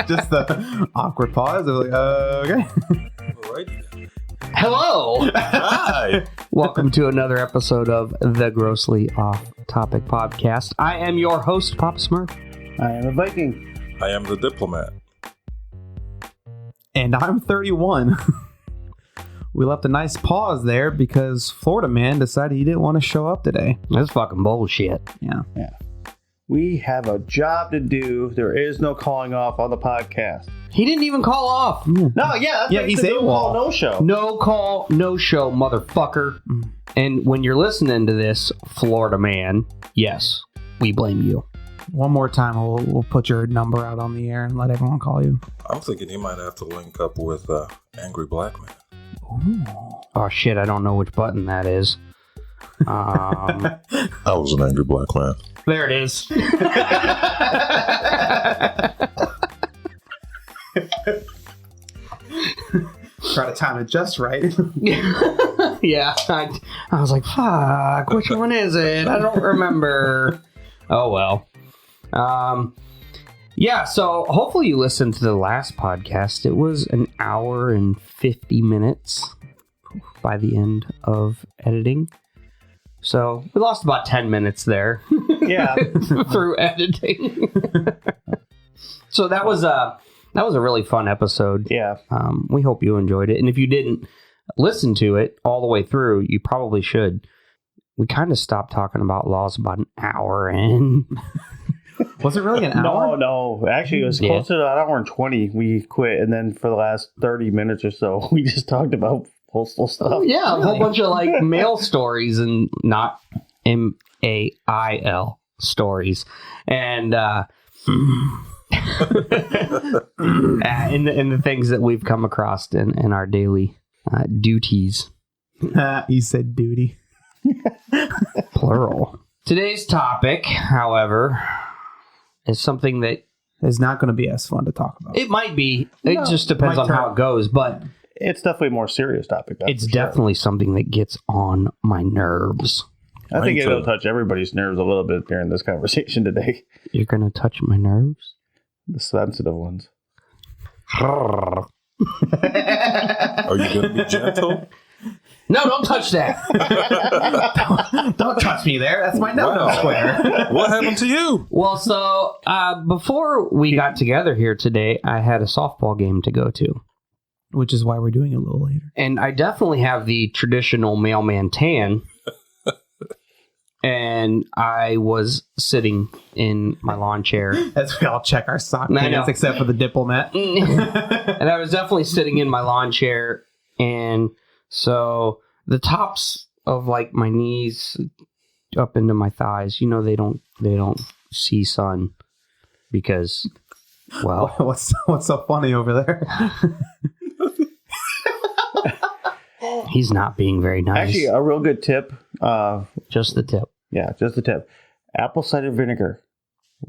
Just the awkward pause. Like, okay. Alrighty. Hello. Hi. Welcome to another episode of the Grossly Off Topic Podcast. I am your host, Papa Smurf. I am a Viking. I am the diplomat. And I'm 31. We left a nice pause there because Florida man decided he didn't want to show up today. That's fucking bullshit. Yeah. We have a job to do. There is no calling off on the podcast. He didn't even call off. No, yeah, that's he's the AWOL. no call, no show. No call, no show, motherfucker. And when you're listening to this, Florida man, yes, we blame you. One more time, we'll put your number out on the air and let everyone call you. I'm thinking he might have to link up with Angry Black Man. Ooh. Oh shit, I don't know which button that is. I was an Angry Black Man. There it is. Try to time it just right. Yeah, I was like, fuck, which one is it? I don't remember. Oh, well. Yeah, so hopefully you listened to the last podcast. It was an hour and 50 minutes by the end of editing. So we lost about 10 minutes there. Yeah. Through editing. So that was a really fun episode. Yeah. We hope you enjoyed it. And if you didn't listen to it all the way through, you probably should. We kind of stopped talking about laws about an hour in. Was it really an hour? No. Actually, it was close to an hour and 20. We quit. And then for the last 30 minutes or so, we just talked about postal stuff. Oh, yeah, Really? a whole bunch of like mail stories and not MAIL stories. And and the things that we've come across in our daily duties. You said duty. Plural. Today's topic, however, is something that It's not going to be as fun to talk about. it might be. It No, just depends might on turn- how it goes, but It's definitely a more serious topic. That's it's for sure. definitely something that gets on my nerves. I think Mine it'll too. touch everybody's nerves a little bit during this conversation today. You're going to touch my nerves? The sensitive ones. Are you going to be gentle? No, don't touch that. Don't touch me there. That's my no-no Wow. square. What happened to you? Well, so before we got together here today, I had a softball game to go to. Which is why we're doing it a little later. And I definitely have the traditional mailman tan. And I was sitting in my lawn chair. As we all check our sock I know. pants, except for the diplomat. And I was definitely sitting in my lawn chair. And so the tops of like my knees up into my thighs, you know, they don't see sun because, well, What's so funny over there? he's not being very nice. Actually, a real good tip. Just the tip. Yeah, just a tip. Apple cider vinegar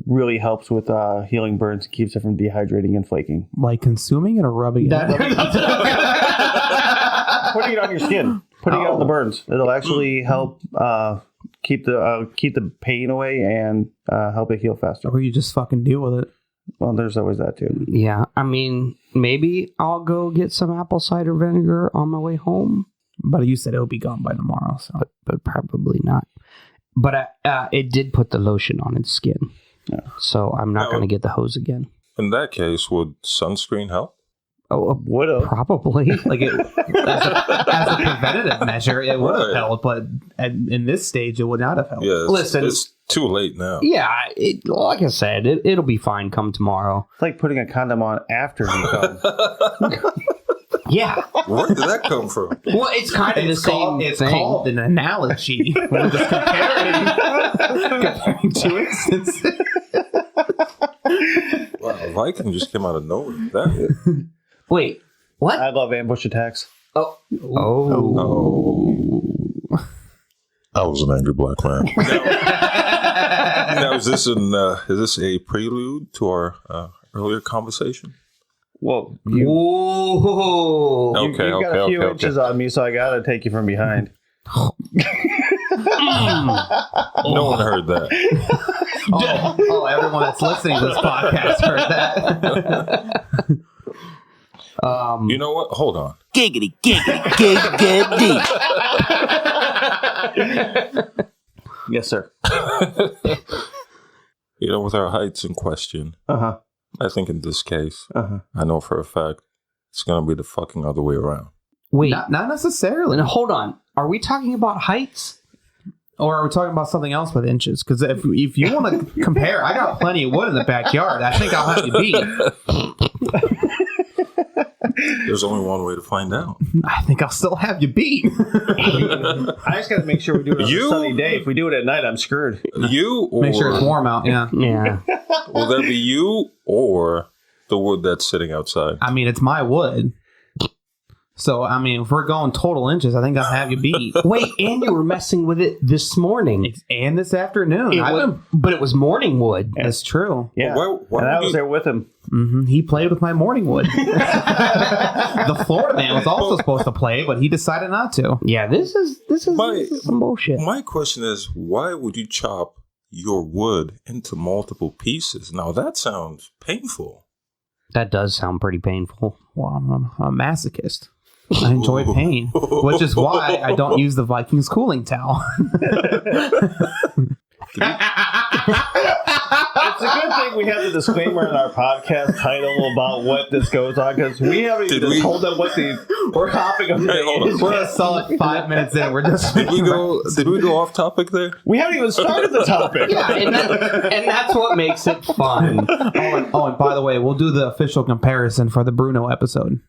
really helps with healing burns and keeps it from dehydrating and flaking. Like consuming it or rubbing it? Putting it on your skin, putting it on the burns. It'll actually help keep the pain away and help it heal faster. Or you just fucking deal with it. Well, there's always that too. Yeah, I mean, maybe I'll go get some apple cider vinegar on my way home, But you said it'll be gone by tomorrow. So but probably not. But it did put the lotion on its skin. Yeah. So I'm not going to get the hose again. In that case, would sunscreen help? Oh, Would have. probably. like it, as a preventative measure, it would have Right. helped. But in this stage, it would not have helped. Yeah, Listen. it's too late now. Yeah, like I said, it'll be fine come tomorrow. It's like putting a condom on after you come. Yeah. Where did that come from? Well, it's kind of the same It's thing. called an analogy. We're just comparing two instances. Wow, Viking just came out of nowhere. That Wait, what? I love ambush attacks. Oh. I was an angry black man. Now, is this a prelude to our earlier conversation? Well, Whoa. you've got a few inches on me, so I got to take you from behind. No one heard that. Everyone that's listening to this podcast heard that. You know what? Hold on. Giggity, giggity, giggity. Yes, sir. You know, with our heights in question, Uh-huh. I think in this case, Uh-huh. I know for a fact it's going to be the fucking other way around. Wait, Not necessarily. now, hold on. Are we talking about heights? Or are we talking about something else with inches? Because if you want to compare, I got plenty of wood in the backyard. I think I'll have you beat. There's only one way to find out. I think I'll still have you beat. I just got to make sure we do it on You- a sunny day. If we do it at night, I'm screwed. You or Make sure it's warm out. Yeah. Yeah. will there be you or the wood that's sitting outside? I mean, it's my wood. So, I mean, if we're going total inches, I think I'll have you beat. Wait, and you were messing with it this morning. And this afternoon. But it was morning wood. That's true. Yeah. Why And I would was you- there with him. He played with my morning wood. The Florida man was also supposed to play, but he decided not to. Yeah, this is some bullshit. My question is, why would you chop your wood into multiple pieces? Now that sounds painful. That does sound pretty painful. Well, I'm a masochist. I enjoy pain, which is why I don't use the Vikings cooling towel. It's a good thing we have the disclaimer in our podcast title about what this goes on, because we haven't even told them what we're hopping on. Hey, hold on. We're a solid 5 minutes in. We're just Did we go off topic there? We haven't even started the topic. Yeah, and that's what makes it fun. and by the way, we'll do the official comparison for the Bruno episode.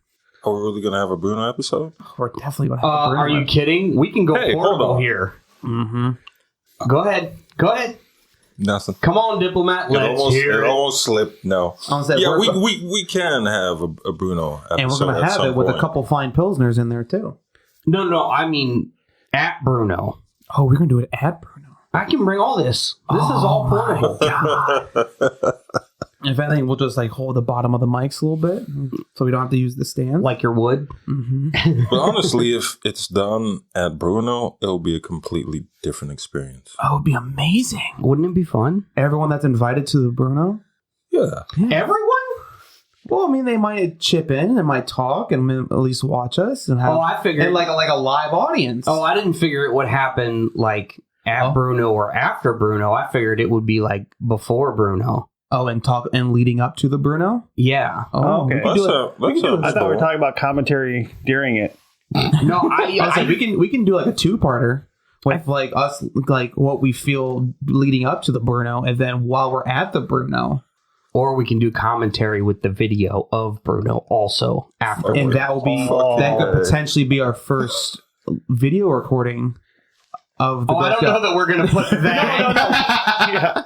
Are we really gonna have a Bruno episode? We're definitely going to have the Bruno Are you kidding? We can go Hey, hold portable on. here. Mm-hmm. Go ahead. Nothing. Come on, diplomat. Let's It hear it. almost slipped. No. I was saying, Yeah, we're- we can have a Bruno episode. and we're going to at have some it with a point. couple fine Pilsners in there, too. No, I mean at Bruno. Oh, we're going to do it at Bruno. I can bring all this. This is all portable. If anything, we'll just hold the bottom of the mics a little bit so we don't have to use the stand. Like your wood. But honestly, if it's done at Bruno, it'll be a completely different experience. Oh, it'd be amazing. Wouldn't it be fun? Everyone that's invited to the Bruno. Yeah. Everyone? Well, I mean, they might chip in and might talk and at least watch us and have Oh, I figured. and like a live audience. Oh, I didn't figure it would happen at Bruno or after Bruno. I figured it would be before Bruno. Oh, and talk and leading up to the Bruno. Yeah. Oh, okay. we can do it. We can do I it. thought we were talking about commentary during it. No, I said we can do a 2-parter with us what we feel leading up to the Bruno, and then while we're at the Bruno, or we can do commentary with the video of Bruno also after. and that will be that could potentially be our first video recording of the. I don't know that we're gonna put that. Yeah.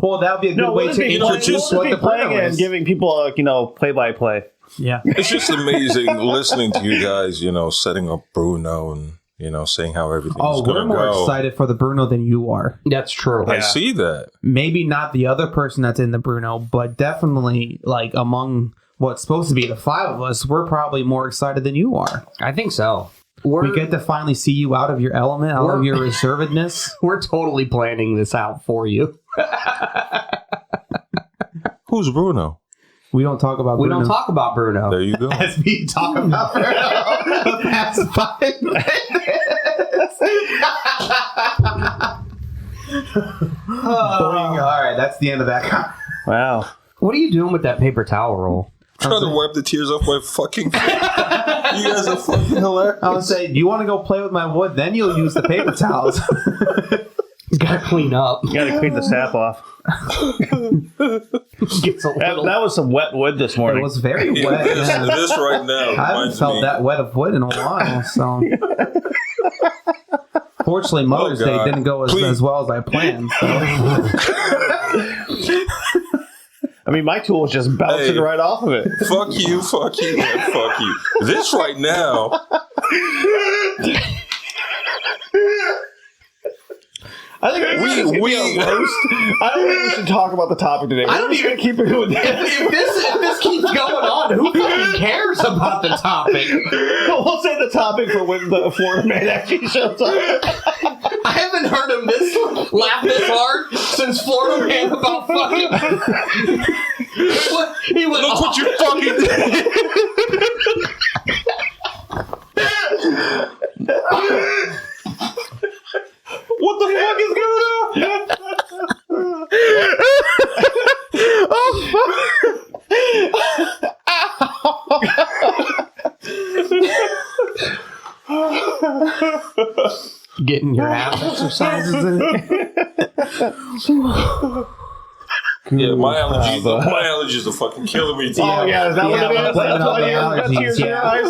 Well, that would be a good way to introduce what the playing Bruno and is. giving people play-by-play. Yeah. It's just amazing listening to you guys, setting up Bruno and, saying how everything's Oh, going we're to more go. excited for the Bruno than you are. That's true. I see that. Maybe not the other person that's in the Bruno, but definitely among what's supposed to be the 5 of us, we're probably more excited than you are. I think so. We get to finally see you out of your element, out of your reservedness. We're totally planning this out for you. Who's Bruno? We don't talk about We Bruno. don't talk about Bruno. There you go. As we talk about Bruno the past 5 minutes. Boing. All right, that's the end of that. Wow. What are you doing with that paper towel roll? Trying to wipe the tears off my fucking face. You guys are fucking hilarious. I would say, do you want to go play with my wood? Then you'll use the paper towels. He's got to clean up. You gotta clean the sap off. Gets a little. That was some wet wood this morning. It was very wet. This, Yeah. this right now I haven't reminds felt me. that wet of wood in a while. So, fortunately, Mother's Day God. didn't go as well as I planned. So. I mean, my tool was just bouncing Hey. right off of it. Fuck you, and fuck you. This right now. I think this is a roast. I don't think we should talk about the topic today. I don't even keep it with if this keeps going on, who fucking cares about the topic? We'll say the topic for when the Florida man actually shows up. I haven't heard him laugh this hard since Florida man about fucking. He went, Look what you fucking did. What the fuck is going on? Oh, fuck. Getting your ass exercises in. Yeah, my allergies are fucking killing me. Oh yeah, is that what it is? That's why you got tears in your eyes.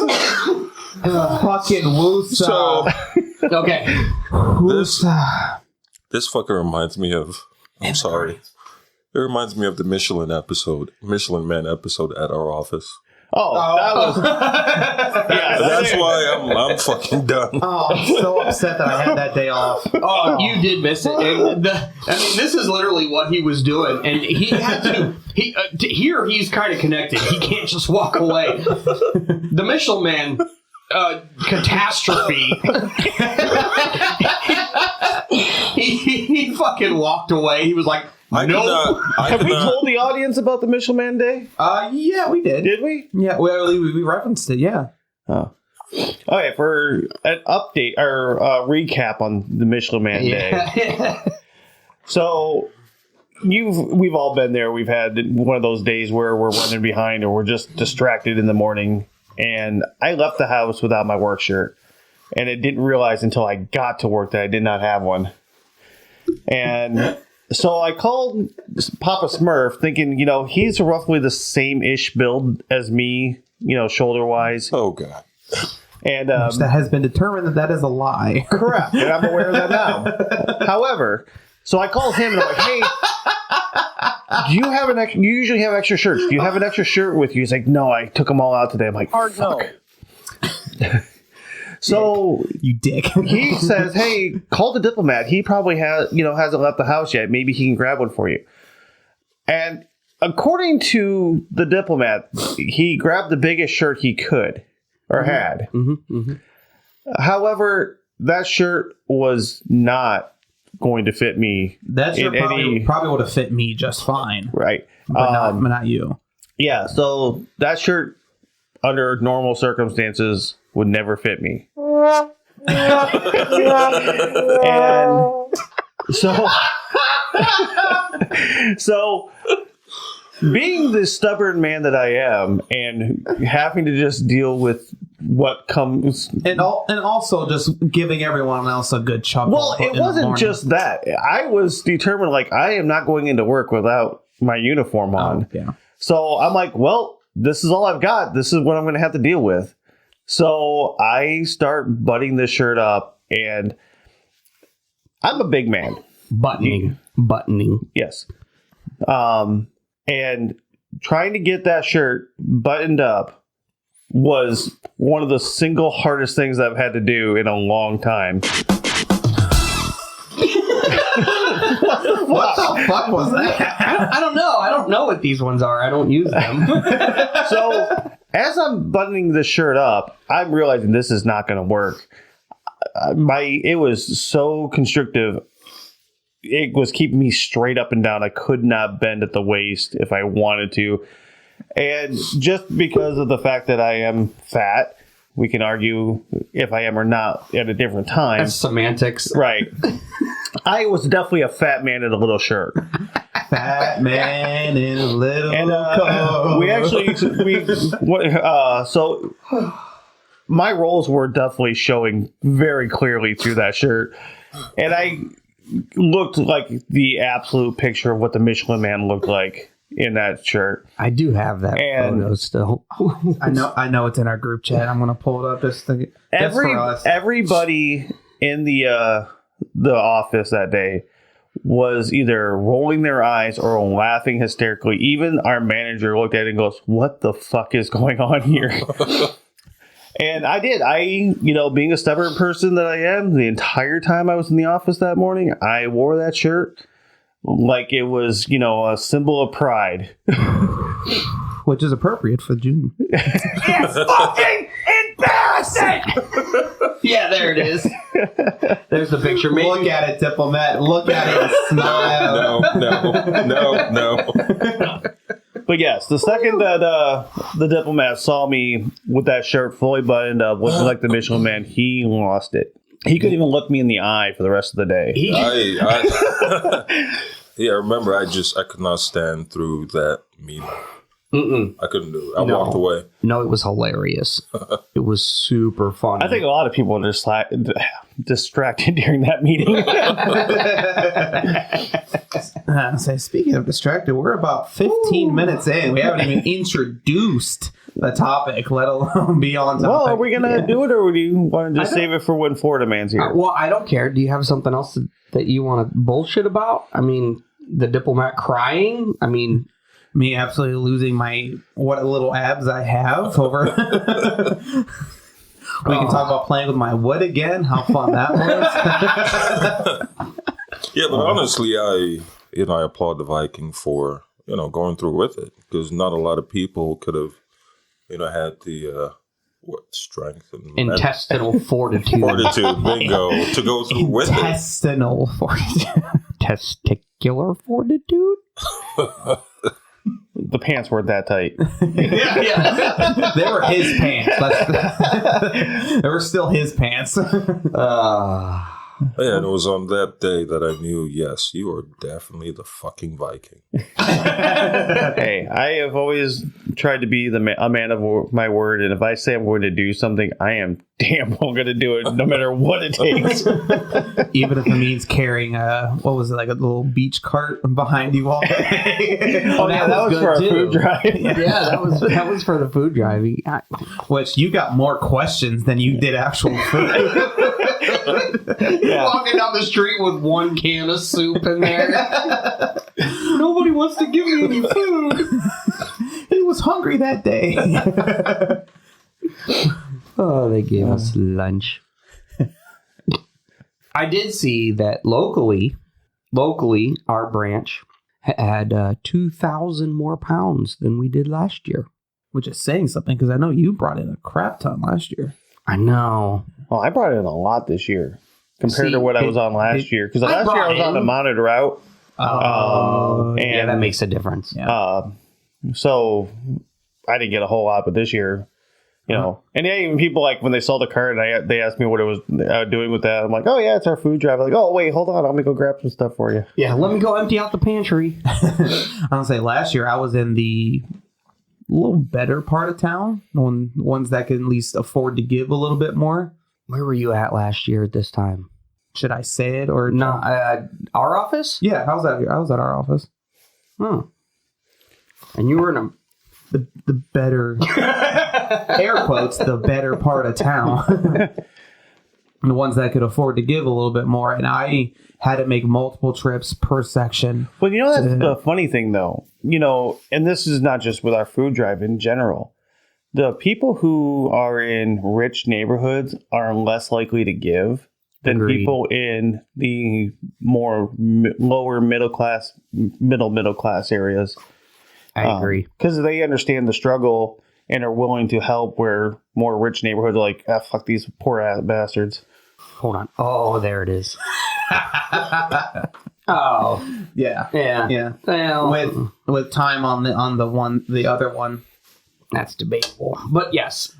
Fucking woosah. So, Okay. this fucker reminds me of. I'm sorry. It reminds me of the Michelin Man episode at our office. Oh, that was. Yeah, That's why I'm fucking done. Oh, I'm so upset that I had that day off. Oh, you did miss it. And this is literally what he was doing, and he had to. Here he's kind of connected. He can't just walk away. The Michelin Man catastrophe. he fucking walked away. He was like, "No." Have we told the audience about the Michelin Man Day? Yeah, we did. Did we? Yeah, we referenced it. Yeah. Oh. Okay, for an update or recap on the Michelin Man Day. So we've all been there. We've had one of those days where we're running behind or we're just distracted in the morning. And I left the house without my work shirt. And I didn't realize until I got to work that I did not have one. And so I called Papa Smurf thinking, he's roughly the same-ish build as me, shoulder-wise. Oh, God. And that has been determined that is a lie. Correct. And I'm aware of that now. However, so I called him and I'm like, hey, do you have you usually have extra shirts. Do you have an extra shirt with you? He's like, no, I took them all out today. I'm like, fuck. No. So you dick. He says, hey, call the diplomat. He probably hasn't left the house yet. Maybe he can grab one for you. And according to the diplomat, he grabbed the biggest shirt he could or had. Mm-hmm, mm-hmm. However, that shirt was not going to fit me. That shirt probably would have fit me just fine. Right. But not you. Yeah, so that shirt, under normal circumstances, would never fit me. And so being the stubborn man that I am and having to just deal with what comes and also just giving everyone else a good chuckle. Well, it wasn't just that. I was determined, I am not going into work without my uniform on. Yeah. So I'm like, well, this is all I've got. This is what I'm going to have to deal with. So I start buttoning this shirt up, and I'm a big man. Buttoning. Yes. And trying to get that shirt buttoned up was one of the single hardest things I've had to do in a long time. What the fuck was that? I don't know. I don't know what these ones are. I don't use them. So as I'm buttoning this shirt up, I'm realizing this is not going to work. It was so constrictive. It was keeping me straight up and down. I could not bend at the waist if I wanted to. And just because of the fact that I am fat, we can argue if I am or not at a different time. That's semantics. Right. I was dedefinitely a fat man in a little shirt. Fat man in a little coat. So my rolls were definitely showing very clearly through that shirt. And I looked like the absolute picture of what the Michelin Man looked like in that shirt. I do have that photo still. I know it's in our group chat. I'm gonna pull it up just to everybody in the office that day was either rolling their eyes or laughing hysterically. Even our manager looked at it and goes, "What the fuck is going on here?" And I did. Being a stubborn person that I am, the entire time I was in the office that morning, I wore that shirt like it was, a symbol of pride. Which is appropriate for June. It's fucking embarrassing! Yeah, there it is. There's the picture. Maybe. Look at it, Diplomat. Look at it and smile. No. But yes, the second that the Diplomat saw me with that shirt fully buttoned up, looking like the Michelin Man, he lost it. He couldn't even look me in the eye for the rest of the day. I remember I could not stand through that meeting. I couldn't do it. I walked away. No, it was hilarious. It was super funny. I think a lot of people were distracted during that meeting. So speaking of distracted, we're about 15 minutes in. We haven't even introduced the topic, let alone be on topic. Well, are we going to do it, or do you want to just save it for when Florida Man's here? Well, I don't care. Do you have something else that you want to bullshit about? I mean, the Diplomat crying? I mean... Me absolutely losing what little abs I have over. We can talk about playing with my wood again. How fun that was. Yeah, but honestly, I applaud the Viking for going through with it, because not a lot of people could have had the strength and intestinal fortitude. Bingo, to go through with it. Intestinal fortitude. Testicular fortitude. The pants weren't that tight. Yeah. They were his pants. They were still his pants. Yeah, and it was on that day that I knew, yes, you are definitely the fucking Viking. Hey, I have always tried to be a man of my word, and if I say I'm going to do something, I am damn well going to do it, no matter what it takes. Even if it means carrying a little beach cart behind you all day. That was for our food drive. Yeah, that was for the food drive. Which you got more questions than you did actual food. Yeah. Walking down the street with one can of soup in there. Nobody wants to give me any food. He was hungry that day. Oh, they gave us lunch. I did see that locally, our branch had 2,000 more pounds than we did last year. Which is saying something, because I know you brought in a crap ton last year. I know. Well, I brought in a lot this year compared to what I was on last year. Because last year I was on a monitor route. Yeah, that makes a difference. Yeah. So I didn't get a whole lot, but this year, and even people when they saw the cart and they asked me what it was doing with that. I'm like, oh yeah, it's our food drive. I'm like, oh wait, hold on, I'm gonna go grab some stuff for you. Yeah, let me go empty out the pantry. I don't say last year I was in the little better part of town, ones that can at least afford to give a little bit more. Where were you at last year at this time? Should I say it or no? Our office? Yeah, I was at our office. Oh, and you were in the better air quotes, the better part of town. The ones that could afford to give a little bit more, and I had to make multiple trips per section. Well, that's the funny thing, though. And this is not just with our food drive in general. The people who are in rich neighborhoods are less likely to give than people in the more lower middle class areas. I agree. Because they understand the struggle and are willing to help, where more rich neighborhoods are like, fuck these poor ass bastards. Hold on. Oh, there it is. Oh. Yeah. Well, with time on the other one. That's debatable. But yes.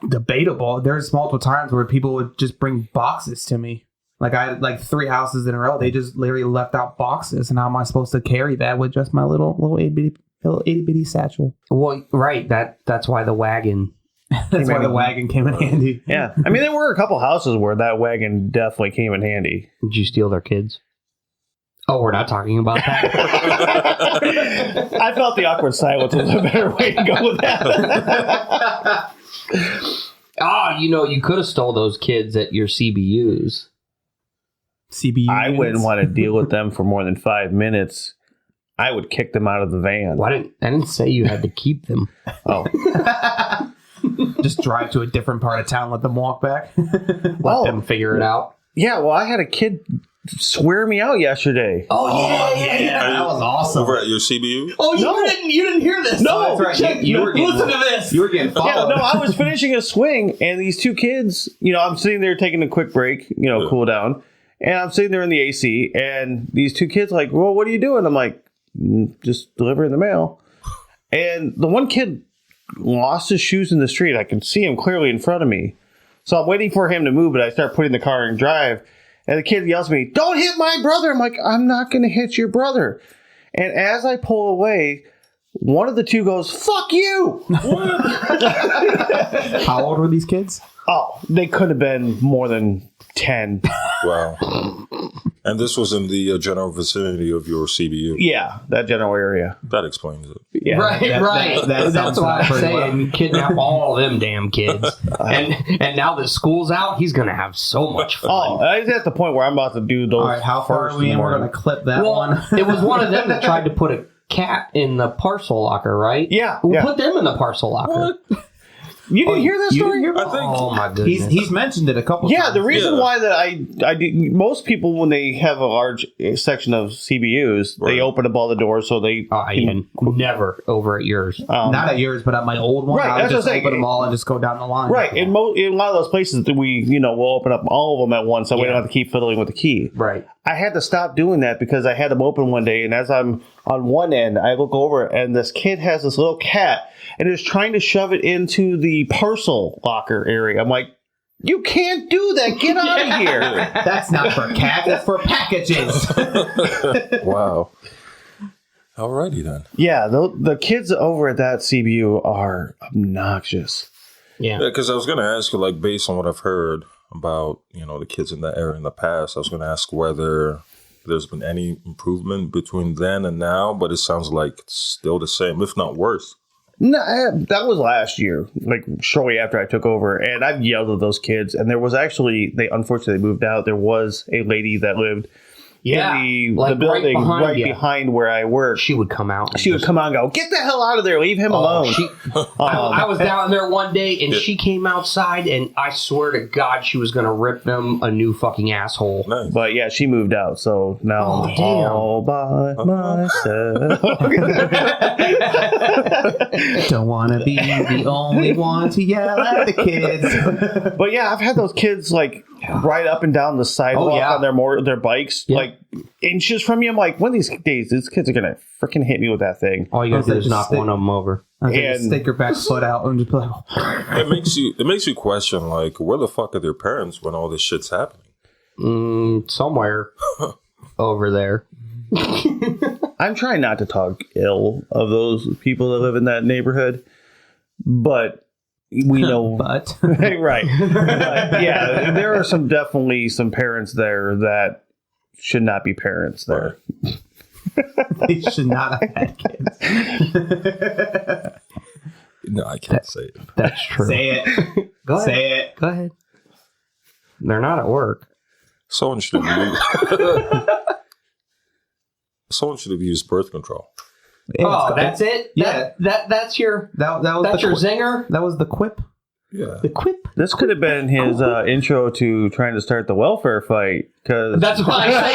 Debatable. There's multiple times where people would just bring boxes to me. I had 3 houses in a row. They just literally left out boxes, and how am I supposed to carry that with just my little itty bitty satchel? Well, right. That's why the wagon. That's why the wagon came in handy. Yeah. I mean, there were a couple houses where that wagon definitely came in handy. Did you steal their kids? Oh, we're not talking about that. I felt the awkward silence was a better way to go with that. You could have stole those kids at your CBUs. I wouldn't want to deal with them for more than 5 minutes. I would kick them out of the van. Well, I didn't say you had to keep them. Oh. Just drive to a different part of town, let them walk back. Let them figure it out. Yeah, well, I had a kid swear me out yesterday. Oh yeah. That was awesome. Over at your CBU? Oh, you didn't hear this? No, that's right. You were getting, listen to this. You were getting Yeah, followed. no, I was finishing a swing, and these two kids, I'm sitting there taking a quick break, cool down, and I'm sitting there in the AC, and these two kids like, well, what are you doing? I'm like, just delivering the mail. And the one kid lost his shoes in the street. I can see him clearly in front of me. So I'm waiting for him to move, but I start putting the car in drive. And the kid yells at me, "Don't hit my brother." I'm like, I'm not going to hit your brother. And as I pull away, one of the two goes, "Fuck you." How old were these kids? Oh, they could have been more than 10. Wow. And this was in the general vicinity of your CBU. Yeah, that general area. That explains it. Yeah. Right. that That's sounds why I'm pretty saying you kidnap all of them damn kids. And now that school's out, he's going to have so much fun. Oh, it's at the point where I'm about to do those. All right, how far are we in? We're going to clip that one. It was one of them that tried to put a cat in the parcel locker, right? Yeah. We'll put them in the parcel locker. You didn't hear that You story? didn't hear- I think Oh my goodness. He's mentioned it a couple Yeah, times. the reason Yeah. why that I do, most people when they have a large section of CBUs, they Right. open up all the doors so they I never over at yours. Not at yours, but at my old one. Right, I would that's what just I'm saying. open them all and just go down the line. right in a lot of those places that we'll open up all of them at once, so we don't have to keep fiddling with the key. Right. I had to stop doing that because I had them open one day, and as I'm on one end, I look over and this kid has this little cat and is trying to shove it into the parcel locker area. I'm like, you can't do that. Get out of here. That's not for cats. That's for packages. Wow. Alrighty then. Yeah, the kids over at that CBU are obnoxious. Yeah. Yeah, because I was going to ask you, like, based on what I've heard about, the kids in that area in the past, I was going to ask whether there's been any improvement between then and now, but it sounds like it's still the same, if not worse. No, that was last year, like shortly after I took over, and I've yelled at those kids. And there was actually, they unfortunately moved out. There was a lady that lived Yeah. in the Like building right you. behind where I work. She would come out. And She would come out and go, "Get the hell out of there! Leave him alone." I was down there one day and she came outside and I swear to God she was going to rip them a new fucking asshole. Nice. But yeah, she moved out, so now I'm all by myself. Don't want to be the only one to yell at the kids. But yeah, I've had those kids like ride up and down the sidewalk on their bikes, like inches from me. I'm like, one of these days, these kids are gonna freaking hit me with that thing. All you got to do is Just knock one of them over. And stick your back foot out and just be like, It makes you question, like, where the fuck are their parents when all this shit's happening? Somewhere over there. I'm trying not to talk ill of those people that live in that neighborhood, but we know, but right? But yeah, there are definitely some parents there that should not be parents there. they should not have had kids. No, I can't say it. That's true. Say it. Go ahead. Say it. Go ahead. They're not at work. Someone should have used birth control. Oh, that's it? Yeah. That's your That was that's the your quip. zinger? That was the quip. Yeah. The quip. This could have been his intro to trying to start the welfare fight. Because That's what I say.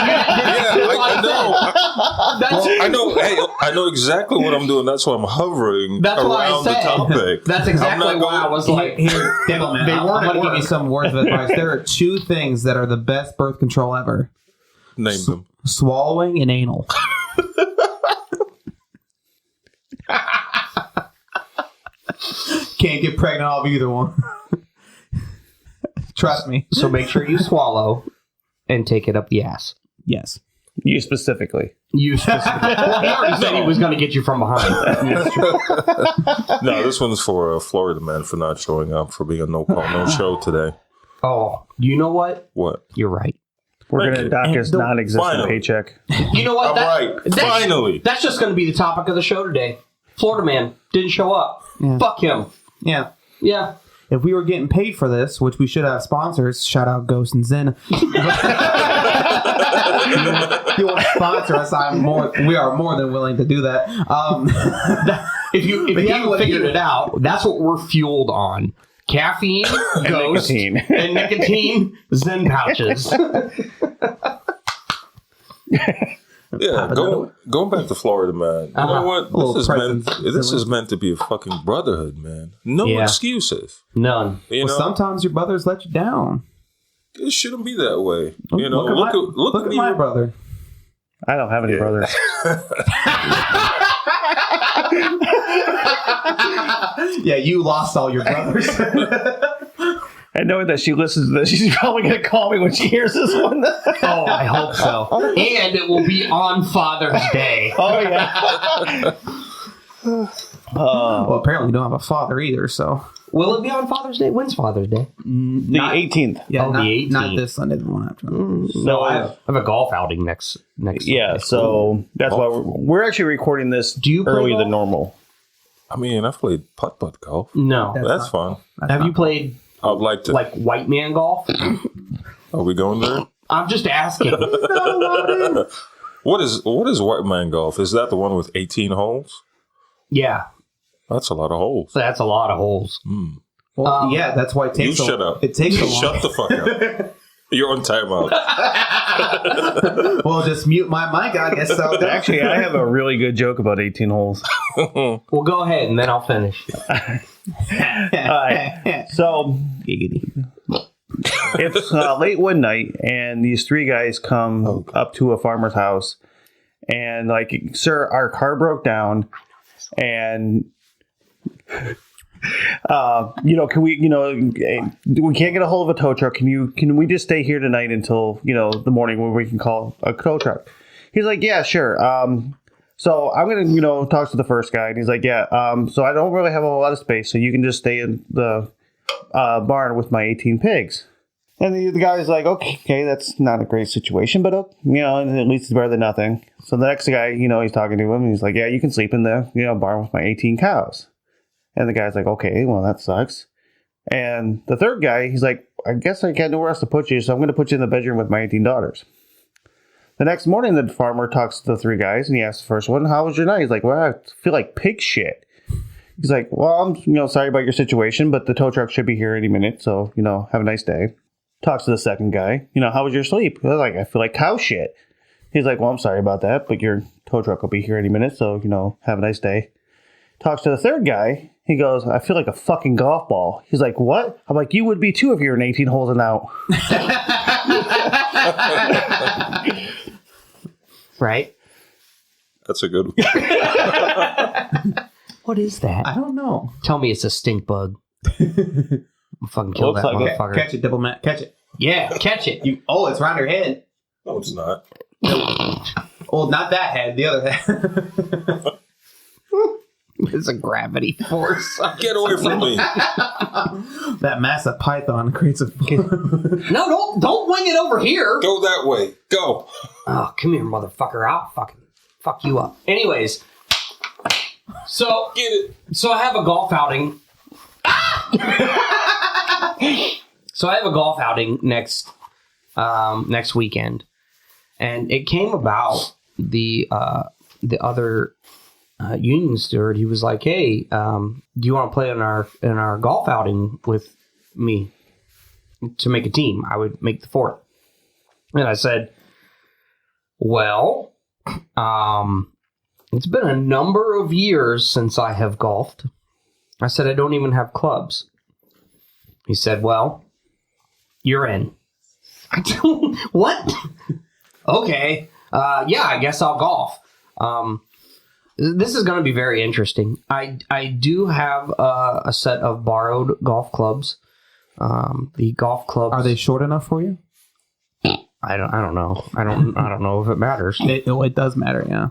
I know. Hey, I know exactly what I'm doing. That's why I'm hovering That's what I around the said. topic. That's exactly why I was like, Here, gentlemen, I'm going to give you some words of advice. There are two things that are the best birth control ever: Name them. swallowing and anal. Can't get pregnant off either one. Trust me. so make sure you swallow and take it up the ass. Yes. you specifically. You specifically. Well, he already said he was going to get you from behind. No, this one's for Florida man for not showing up, for being a no call, no show today. Oh, you know what? What? You're right. We're Thank going to you. dock And his the- non-existent Finally. paycheck. You know what? All right. Finally. That's just going to be the topic of the show today. Florida man didn't show up. Yeah. Fuck him. Yeah. Yeah. If we were getting paid for this, which we should have sponsors, shout out Ghost and Zen. If you want to sponsor us, we are more than willing to do that. if you haven't figured it out, that's what we're fueled on. Caffeine, Ghost, and nicotine Zen pouches. Yeah, going back to Florida, man. You know what? This is meant to be a fucking brotherhood, man. No excuses. None. Sometimes your brothers let you down. It shouldn't be that way. Look at my brother. I don't have any brothers. Yeah, you lost all your brothers. And knowing that she listens to this, she's probably going to call me when she hears this one. Oh, I hope so. And it will be on Father's Day. Oh, yeah. Well, apparently you don't have a father either, so. Will it be on Father's Day? When's Father's Day? The 18th. Yeah, the 18th. Not this Sunday, the one after. No, I have a golf outing next Yeah, Sunday. so that's why we're actually recording this earlier than normal. I mean, I've played putt-putt golf. No. That's fun. Have you played I'd like to. like white man golf? Are we going there? I'm just asking. What is white man golf? Is that the one with 18 holes? Yeah. That's a lot of holes. That's a lot of holes. Well, yeah, that's why it takes You shut up. It takes a long. Shut the fuck up. You're on timeout. Well, just mute my mic, I guess. So Actually, I have a really good joke about 18 holes. Well, go ahead, and then I'll finish. All right. So it's late one night, and these three guys come up to a farmer's house, and like, sir, our car broke down, and can we, we can't get a hold of a tow truck. Can we just stay here tonight until, the morning where we can call a tow truck? He's like, yeah, sure. So I'm going to, talk to the first guy. And he's like, yeah, so I don't really have a lot of space. So you can just stay in the barn with my 18 pigs. And the guy's like, okay, that's not a great situation, but, at least it's better than nothing. So the next guy, he's talking to him and he's like, yeah, you can sleep in the, barn with my 18 cows. And the guy's like, okay, well, that sucks. And the third guy, he's like, I guess I got nowhere else to put you, so I'm going to put you in the bedroom with my 18 daughters. The next morning, the farmer talks to the three guys, and he asks the first one, how was your night? He's like, well, I feel like pig shit. He's like, well, I'm, sorry about your situation, but the tow truck should be here any minute, so, have a nice day. Talks to the second guy, how was your sleep? He's like, I feel like cow shit. He's like, well, I'm sorry about that, but your tow truck will be here any minute, so, have a nice day. Talks to the third guy. He goes, I feel like a fucking golf ball. He's like, what? I'm like, you would be too if you're in 18 holes and out. Right? That's a good one. What is that? I don't know. Tell me it's a stink bug. I'll fucking kill that motherfucker. Catch it, diplomat. Catch it. Yeah, catch it. It's around your head. No, it's not. Well, not that head. The other head. It's a gravity force. Get away from me. That massive python creates a... No, don't wing it over here. Go that way. Go. Oh, come here, motherfucker. I'll fucking fuck you up. Anyways. So, get it. So I have a golf outing. next weekend. And it came about the other union steward. He was like, "Hey, do you want to play in our golf outing with me to make a team? I would make the fort." And I said, "Well, it's been a number of years since I have golfed." I said, "I don't even have clubs." He said, "Well, you're in." I don't. What? Okay. Yeah, I guess I'll golf. This is going to be very interesting. I do have a set of borrowed golf clubs. The golf clubs, are they short enough for you? I don't know. I don't know if it matters. It does matter, yeah.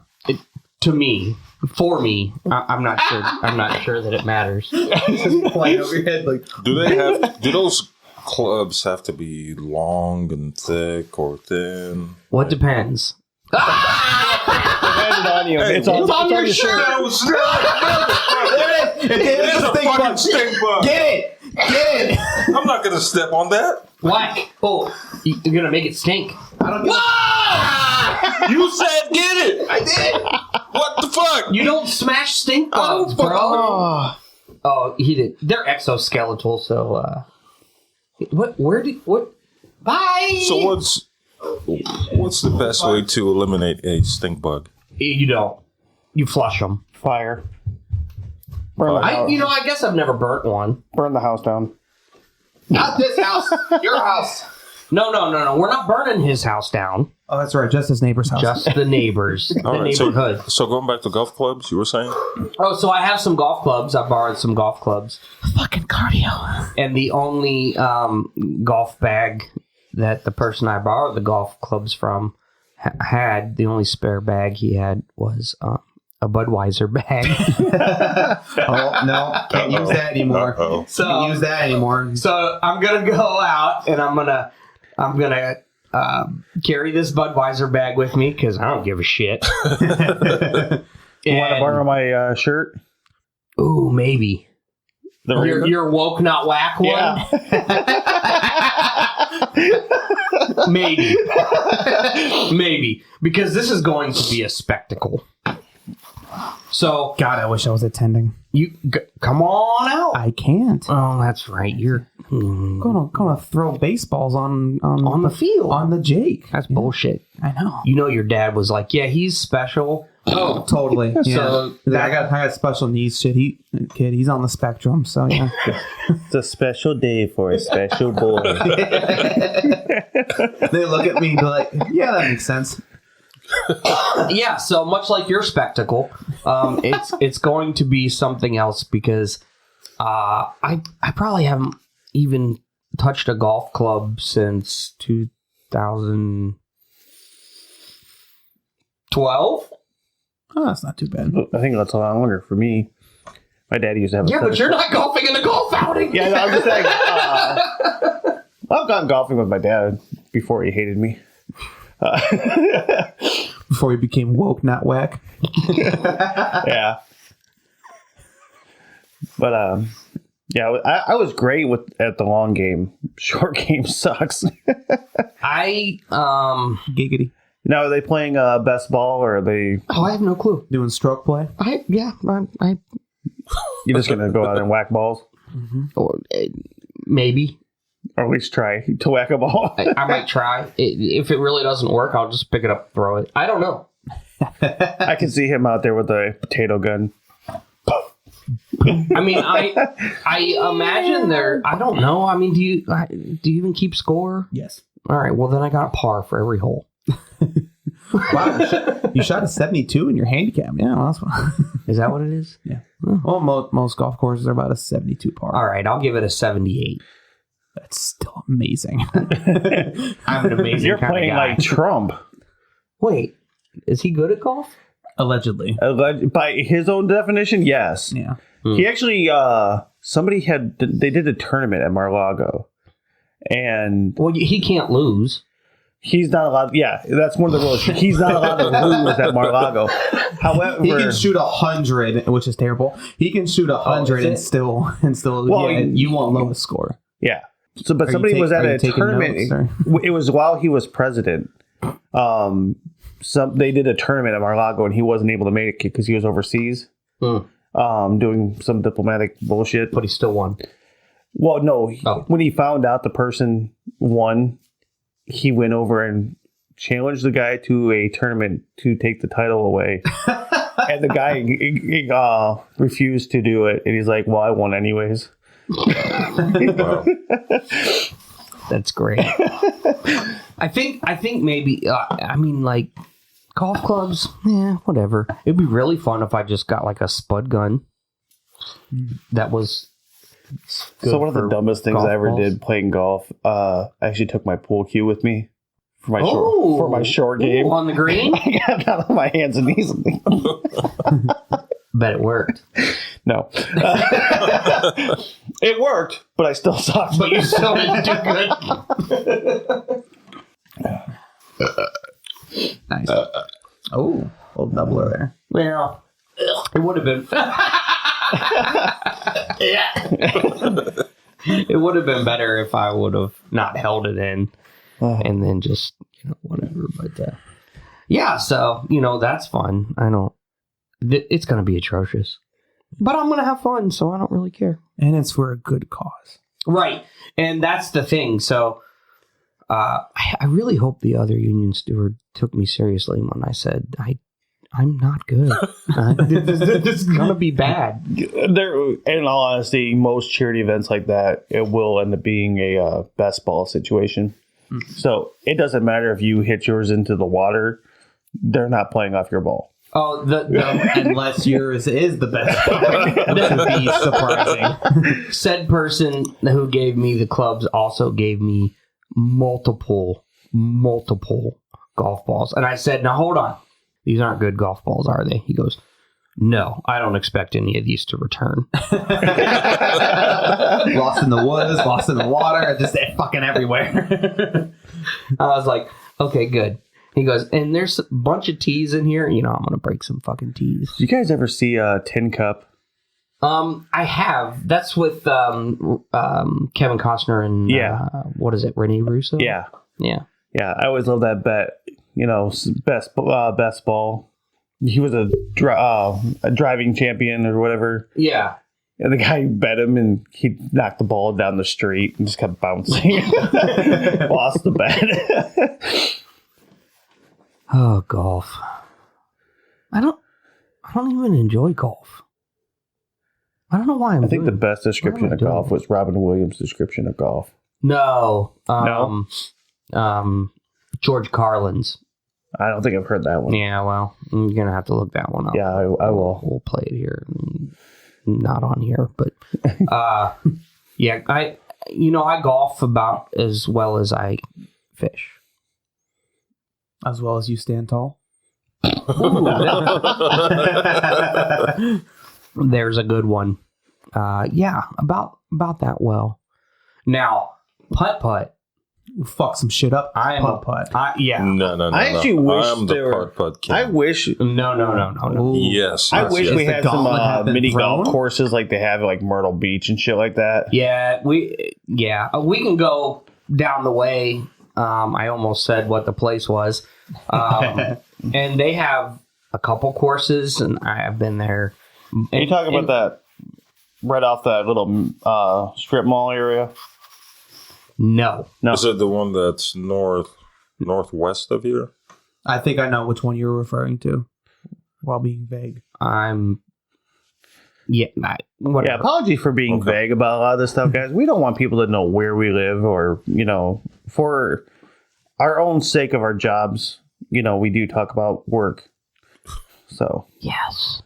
To me, for me, I'm not sure. I'm not sure that it matters. Just flying over your head like. Do those clubs have to be long and thick or thin? What depends? Depends on you. It's on your shirt. It is a fucking stink bug. Get it. Get it! I'm not gonna step on that. Whack! Oh, you're gonna make it stink. I don't give You said get it. I did! What the fuck? You don't smash stink bugs, bro. Oh, he did. They're exoskeletal, so what? Bye. So what's the best way to eliminate a stink bug? You don't. You flush them. Fire. Burn the house. I guess I've never burnt one. Burn the house down. Not this house. Your house. No. We're not burning his house down. Oh, that's right. Just his neighbor's house. Just the neighbors, the All right, neighborhood. So going back to golf clubs, you were saying? Oh, so I have some golf clubs. I borrowed some golf clubs. Fucking cardio. And the only golf bag that the person I borrowed the golf clubs from had, the only spare bag he had was a Budweiser bag. Oh, no. Can't use that anymore. Uh-oh. Can't use that anymore. So I'm going to go out and I'm going to carry this Budweiser bag with me because I don't give a shit. You want to borrow my shirt? Ooh, maybe. The Your woke not whack one? Yeah. Maybe. Maybe. Because this is going to be a spectacle. So, God, I wish I was attending. come on out. I can't. Oh, that's right. You're Gonna throw baseballs on the field. on the Jake. That's bullshit. I know. You know your dad was like, yeah, he's special. Oh, totally. Yeah. So I got special needs. He's on the spectrum. So yeah. It's a special day for a special boy. They look at me and be like, yeah, that makes sense. Yeah, so much like your spectacle, it's going to be something else because I probably haven't even touched a golf club since 2012. Oh, that's not too bad. I think that's a lot longer for me. My dad used to have a Yeah, but you're not golfing in a golf outing. Yeah, no, I'm just saying. I've gone golfing with my dad before he hated me. Before he became woke, not whack. Yeah. But yeah, I was great at the long game. Short game sucks. Giggity. Now, are they playing best ball or are they? Oh, I have no clue. Doing stroke play? You're just gonna go out and whack balls, Or, maybe. or at least try to whack a ball. I might try. If it really doesn't work, I'll just pick it up and throw it. I don't know. I can see him out there with a potato gun. I mean, I imagine there. I don't know. I mean, do you even keep score? Yes. All right. Well, then I got a par for every hole. Wow. You shot a 72 in your handicap. Yeah, well, that's fine. Is that what it is? Yeah. Well, most golf courses are about a 72 par. All right. I'll give it a 78. That's still amazing. I'm an amazing. You're kind playing of guy. like Trump. Wait, is he good at golf? Allegedly. By his own definition, yes. Yeah. He actually, they did a tournament at Mar-a-Lago, and Well, he can't lose. he's not allowed. Yeah, that's one of the rules. He's not allowed to lose at Mar-a-Lago. However, He can shoot 100, which is terrible. He can shoot 100 and still, Well, you want lowest score. yeah. So, but Are somebody you was at are you a taking tournament. notes, It was while he was president. They did a tournament at Mar-a-Lago, and he wasn't able to make it because he was overseas, doing some diplomatic bullshit. But he still won. Well, no. Oh. When he found out the person won, he went over and challenged the guy to a tournament to take the title away. And the guy refused to do it. And he's like, well, I won anyways. Wow. That's great. I think maybe. I mean, like golf clubs. Yeah, whatever. It'd be really fun if I just got like a spud gun. That was. So one of the dumbest things golf I ever balls. did playing golf, I actually took my pool cue with me for my short game. Ooh, on the green. I got it out of my hands and easily. Bet it worked. No. It worked, but I still sucked. But you still didn't do good. Nice. Oh, little doubler there. Well, it would have been. Yeah. It would have been better if I would have not held it in and then just, whatever. But yeah, so, that's fun. It's going to be atrocious. But I'm going to have fun, so I don't really care. And it's for a good cause. Right. And that's the thing. So I really hope the other union steward took me seriously when I said, I'm not good. This is going to be bad. In all honesty, most charity events like that, it will end up being a best ball situation. Mm-hmm. So it doesn't matter if you hit yours into the water. They're not playing off your ball. Oh, unless yours is the best, which would be surprising. Said person who gave me the clubs also gave me multiple golf balls, and I said, "Now hold on, these aren't good golf balls, are they?" He goes, "No, I don't expect any of these to return." Lost in the woods, lost in the water, just fucking everywhere. I was like, "Okay, good." He goes, and there's a bunch of tees in here. I'm going to break some fucking tees. Do you guys ever see a Tin Cup? I have. That's with Kevin Costner and, what is it, Rene Russo? Yeah. Yeah. Yeah, I always love that bet. Best ball. He was a driving champion or whatever. Yeah. And the guy bet him, and he knocked the ball down the street and just kept bouncing. Lost the bet. Oh, golf. I don't even enjoy golf. I don't know why I think the best description of golf was Robin Williams' description of golf. No. No? George Carlin's. I don't think I've heard that one. Yeah, well, you're going to have to look that one up. Yeah, I will. We'll play it here. Not on here, but yeah, I golf about as well as I fish. As well as you stand tall. There's a good one. Yeah, about that well. Now, putt. Fuck some shit up. I am putt. Yeah. No. I actually wish I'm the putt king. I wish. No. Yes. I wish we the had some gauntlet have been mini thrown? golf courses like they have like Myrtle Beach and shit like that. Yeah, we can go down the way. I almost said what the place was. And they have a couple courses, and I have been there. Are you talking about that right off that little strip mall area? No. Is it the one that's northwest of here? I think I know which one you're referring to while being vague. Whatever. Yeah, apologies for being vague about a lot of this stuff, guys. We don't want people to know where we live or, for our own sake of our jobs, we do talk about work. So. Yes.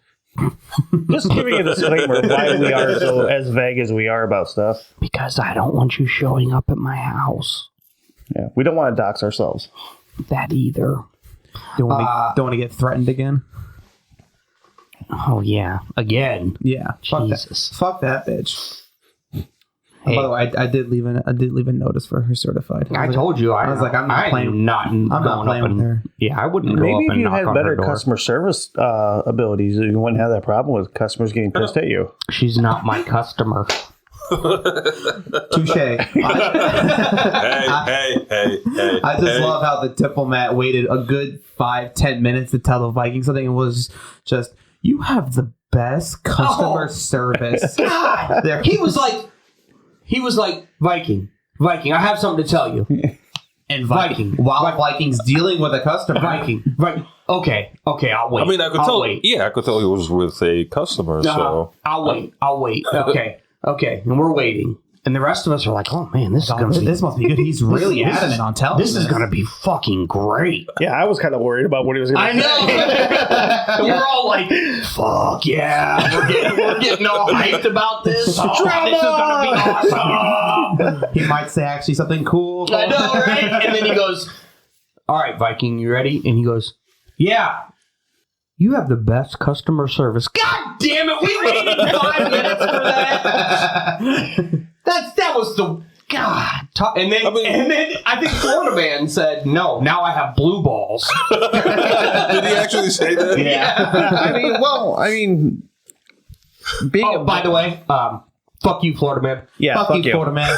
Just giving a disclaimer of why we are so as vague as we are about stuff. Because I don't want you showing up at my house. Yeah, we don't want to dox ourselves. That either. Don't want to get threatened again. Oh yeah, again. Yeah, Jesus. Fuck that bitch. Hey. By the way, I did leave a notice for her certified. I told you. I was like, I'm not playing. I'm not playing with her. Yeah, I wouldn't. Maybe go up if and you knock had on better her door. customer service abilities, you wouldn't have that problem with customers getting pissed at you. She's not my customer. Touche. Hey. I just love how the diplomat waited a good 5-10 minutes to tell the Vikings something. It was just, you have the best customer service. God. There. He was like, Viking, I have something to tell you. And Viking. While Vikings dealing with a customer. Viking. Okay, I'll wait. I mean, I could tell. Wait. Yeah, I could tell he was with a customer. So I'll wait. Okay, and we're waiting. And the rest of us are like, oh man, this must be good. He's really adamant on telling this is going to be fucking great. Yeah, I was kind of worried about what he was going to say. I know. We're all like, fuck yeah. We're getting all hyped about this. Oh, this is going to be awesome. He might say actually something cool. I know, right? And then he goes, all right, Viking, you ready? And he goes, yeah. You have the best customer service. God damn it, we waited 5 minutes for that. That was the God. And then I think Florida Man said, no, now I have blue balls. Did he actually say that? Yeah. I mean, being by the way, Fuck you, Florida man. Yeah, Fuck you, Florida man.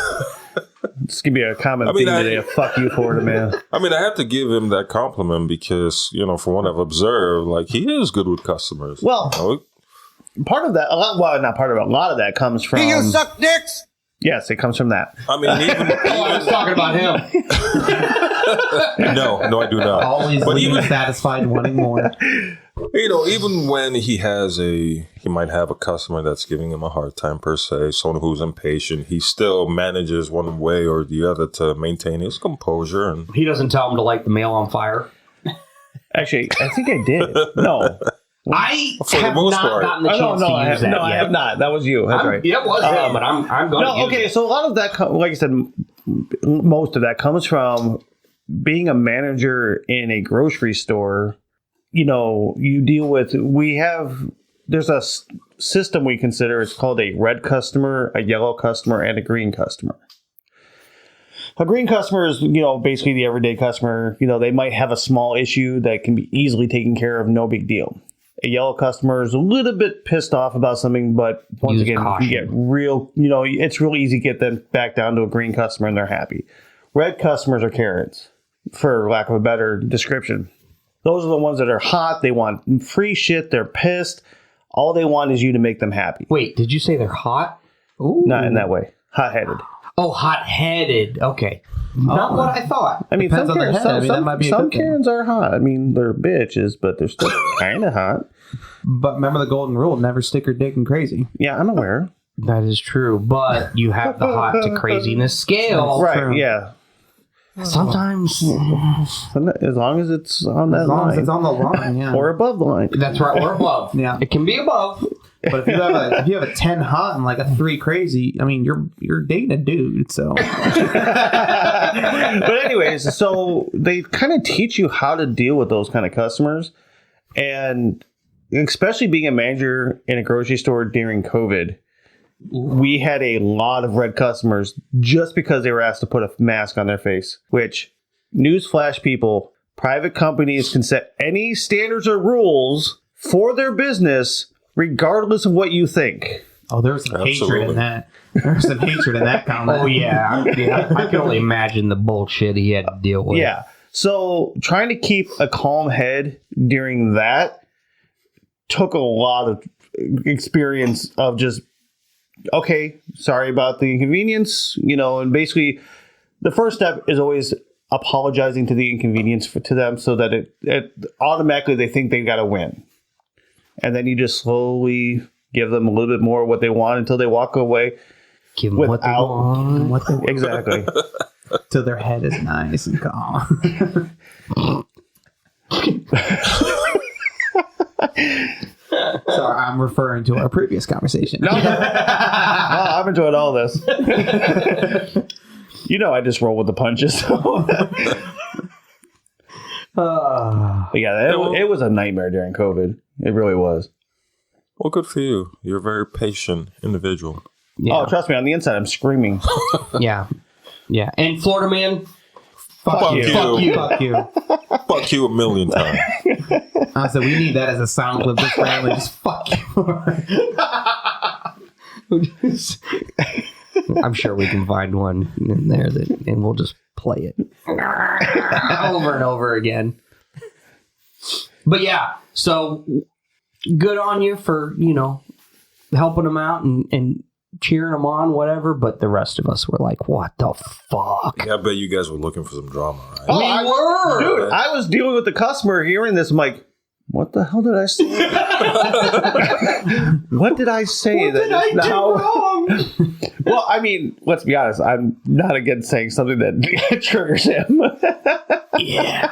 This could be a common theme today. Fuck you, Florida man. I mean, I have to give him that compliment because, from what I've observed, like, he is good with customers. Well, part of that, a lot of that comes from... Do you suck dicks? Yes, it comes from that. I mean, even I was talking about him. no, I do not. Always leaving satisfied, wanting more. Even when he might have a customer that's giving him a hard time per se, someone who's impatient, he still manages one way or the other to maintain his composure. And He doesn't tell him to light the mail on fire. Actually, I think I did. No. I For the have most not part. gotten the chance to use that I yet. have not. That was you. That's right. It was him, but I'm going to use Okay, it. so a lot of that, like I said, most of that comes from being a manager in a grocery store. You deal with, there's a system we consider, it's called a red customer, a yellow customer, and a green customer. A green customer is, basically the everyday customer. They might have a small issue that can be easily taken care of, no big deal. A yellow customer is a little bit pissed off about something, but once again, you get real, it's real easy to get them back down to a green customer and they're happy. Red customers are Karens, for lack of a better description. Those are the ones that are hot. They want free shit. They're pissed. All they want is you to make them happy. Wait, did you say they're hot? Ooh. Not in that way. Hot-headed. Oh, hot-headed. Okay. Not what I thought. I mean, Depends some on their Karens, head. I mean, that might be a some good thing. Karens are hot. I mean, they're bitches, but they're still kind of hot. But remember the golden rule: never stick your dick in crazy. Yeah, I'm aware. That is true, but you have the hot to craziness scale. Right, true. yeah. Sometimes. As long as it's on that As long as line. it's on the line, yeah. Or above the line. That's right, or above. Yeah. It can be above. But if you have a 10 hot and like a 3 crazy, I mean, you're dating a dude, so. But anyways, so they kind of teach you how to deal with those kind of customers. And especially being a manager in a grocery store during COVID, we had a lot of red customers just because they were asked to put a mask on their face, which, newsflash people, private companies can set any standards or rules for their business regardless of what you think. Oh, there's some hatred Absolutely. in that. There's some hatred in that comment. Oh, yeah. I can only imagine the bullshit he had to deal with. Yeah. So trying to keep a calm head during that took a lot of experience of just, okay, sorry about the inconvenience, and basically the first step is always apologizing to the inconvenience to them so that it automatically they think they got to win. And then you just slowly give them a little bit more of what they want until they walk away. Give them what they want. What the, Exactly. till their head is nice and calm. Sorry, I'm referring to our previous conversation. No. I've enjoyed all this. I just roll with the punches. But yeah, it was a nightmare during COVID. It really was. Well, good for you. You're a very patient individual. Yeah. Oh, trust me, on the inside, I'm screaming. Yeah. Yeah. And Florida man, Fuck you. Fuck you. Fuck you. Fuck you a million times. I said, we need that as a sound clip. This family just fuck you. I'm sure we can find one in there and we'll just play it over and over again. But yeah, so good on you for, helping them out and cheering them on, whatever. But the rest of us were like, what the fuck? Yeah, I bet you guys were looking for some drama, right? Oh, We were! Dude, I was dealing with the customer hearing this. I'm like, what the hell did I say? What did I say? What did I do wrong? Well, I mean, let's be honest. I'm not against saying something that triggers him. Yeah.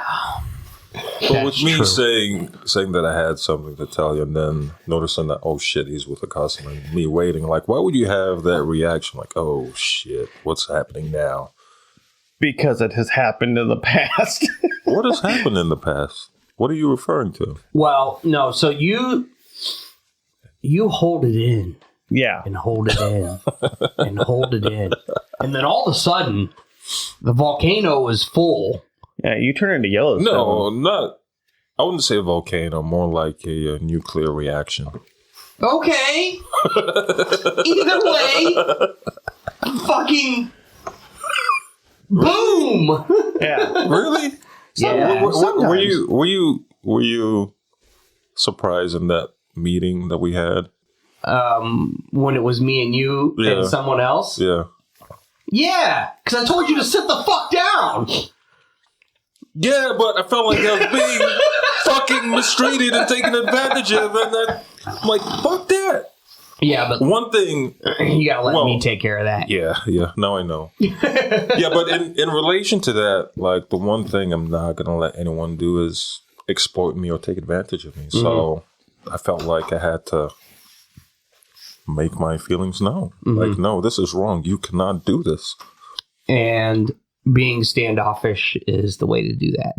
But with me true. saying that I had something to tell you and then noticing that, oh shit, he's with a customer, and me waiting, like, why would you have that reaction? Like, oh shit, what's happening now? Because it has happened in the past. What has happened in the past? What are you referring to? Well, no, so you hold it in Yeah. and hold it in and hold it in. And then all of a sudden, the volcano was full. Yeah, you turn into Yellowstone. No, not. I wouldn't say a volcano, more like a nuclear reaction. Okay. Either way, fucking boom. Yeah. Really? Yeah, Were you surprised in that meeting that we had? When it was me and you and someone else. Yeah. Yeah, because I told you to sit the fuck down. Yeah, but I felt like I was being fucking mistreated and taken advantage of, and I'm like, fuck that. Yeah, but One thing, you gotta let me take care of that. yeah, now I know. Yeah, but in relation to that, like the one thing I'm not gonna let anyone do is exploit me or take advantage of me. So I felt like I had to make my feelings known. Like, no, this is wrong. You cannot do this. And being standoffish is the way to do that.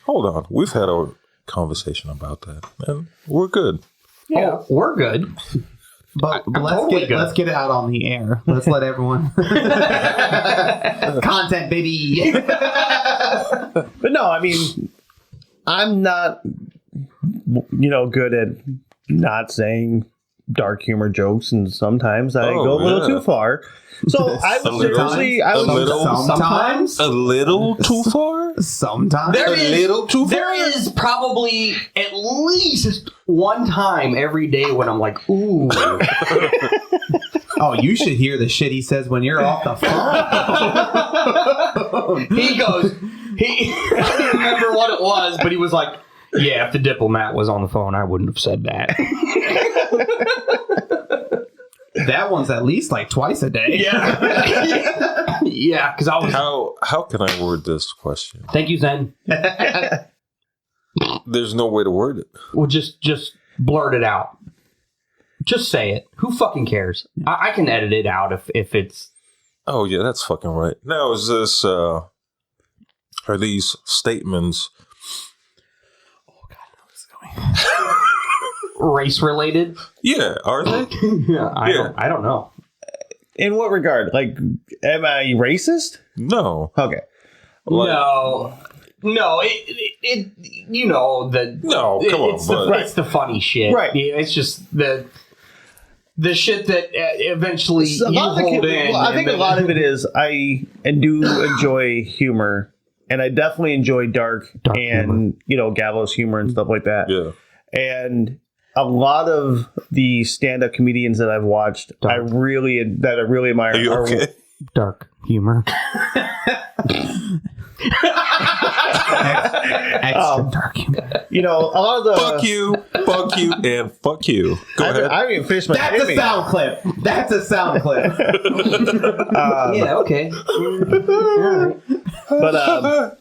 Hold on, we've had a conversation about that, and we're good. Yeah, oh, we're good. But totally let's get it out on the air. Let's let everyone content, baby. But no, I mean, I'm not, good at not saying dark humor jokes, and sometimes I go a little too far. So I would seriously, sometimes a little too far. Sometimes There far. is probably at least one time every day when I'm like, ooh. Oh, you should hear the shit he says when you're off the phone. He goes, I don't remember what it was, but he was like, yeah, if the diplomat was on the phone, I wouldn't have said that. That one's at least like twice a day. Yeah. Yeah, because I was... How can I word this question? Thank you, Zen. There's no way to word it. Well, just blurt it out. Just say it. Who fucking cares? I can edit it out if it's... Oh, yeah, that's fucking right. Now, is this... are these statements... Oh, God, I know what's going on. Race related? Yeah, are they? Yeah, I don't know. in what regard? Like, am I racist? No. Okay. No, it you know the No, come on, it's the funny shit, Right. Yeah, it's just the shit that eventually you hold in. I think a lot of it is I do enjoy humor, and I definitely enjoy dark and humor. Gallows humor and stuff like that. Yeah. And a lot of the stand-up comedians that I've watched, I really admire. Are you okay? Dark humor. Extra dark humor. A lot of the Fuck you, and fuck you. Go ahead. I didn't even finish my That's a sound clip. That's a sound clip. Yeah, okay. But a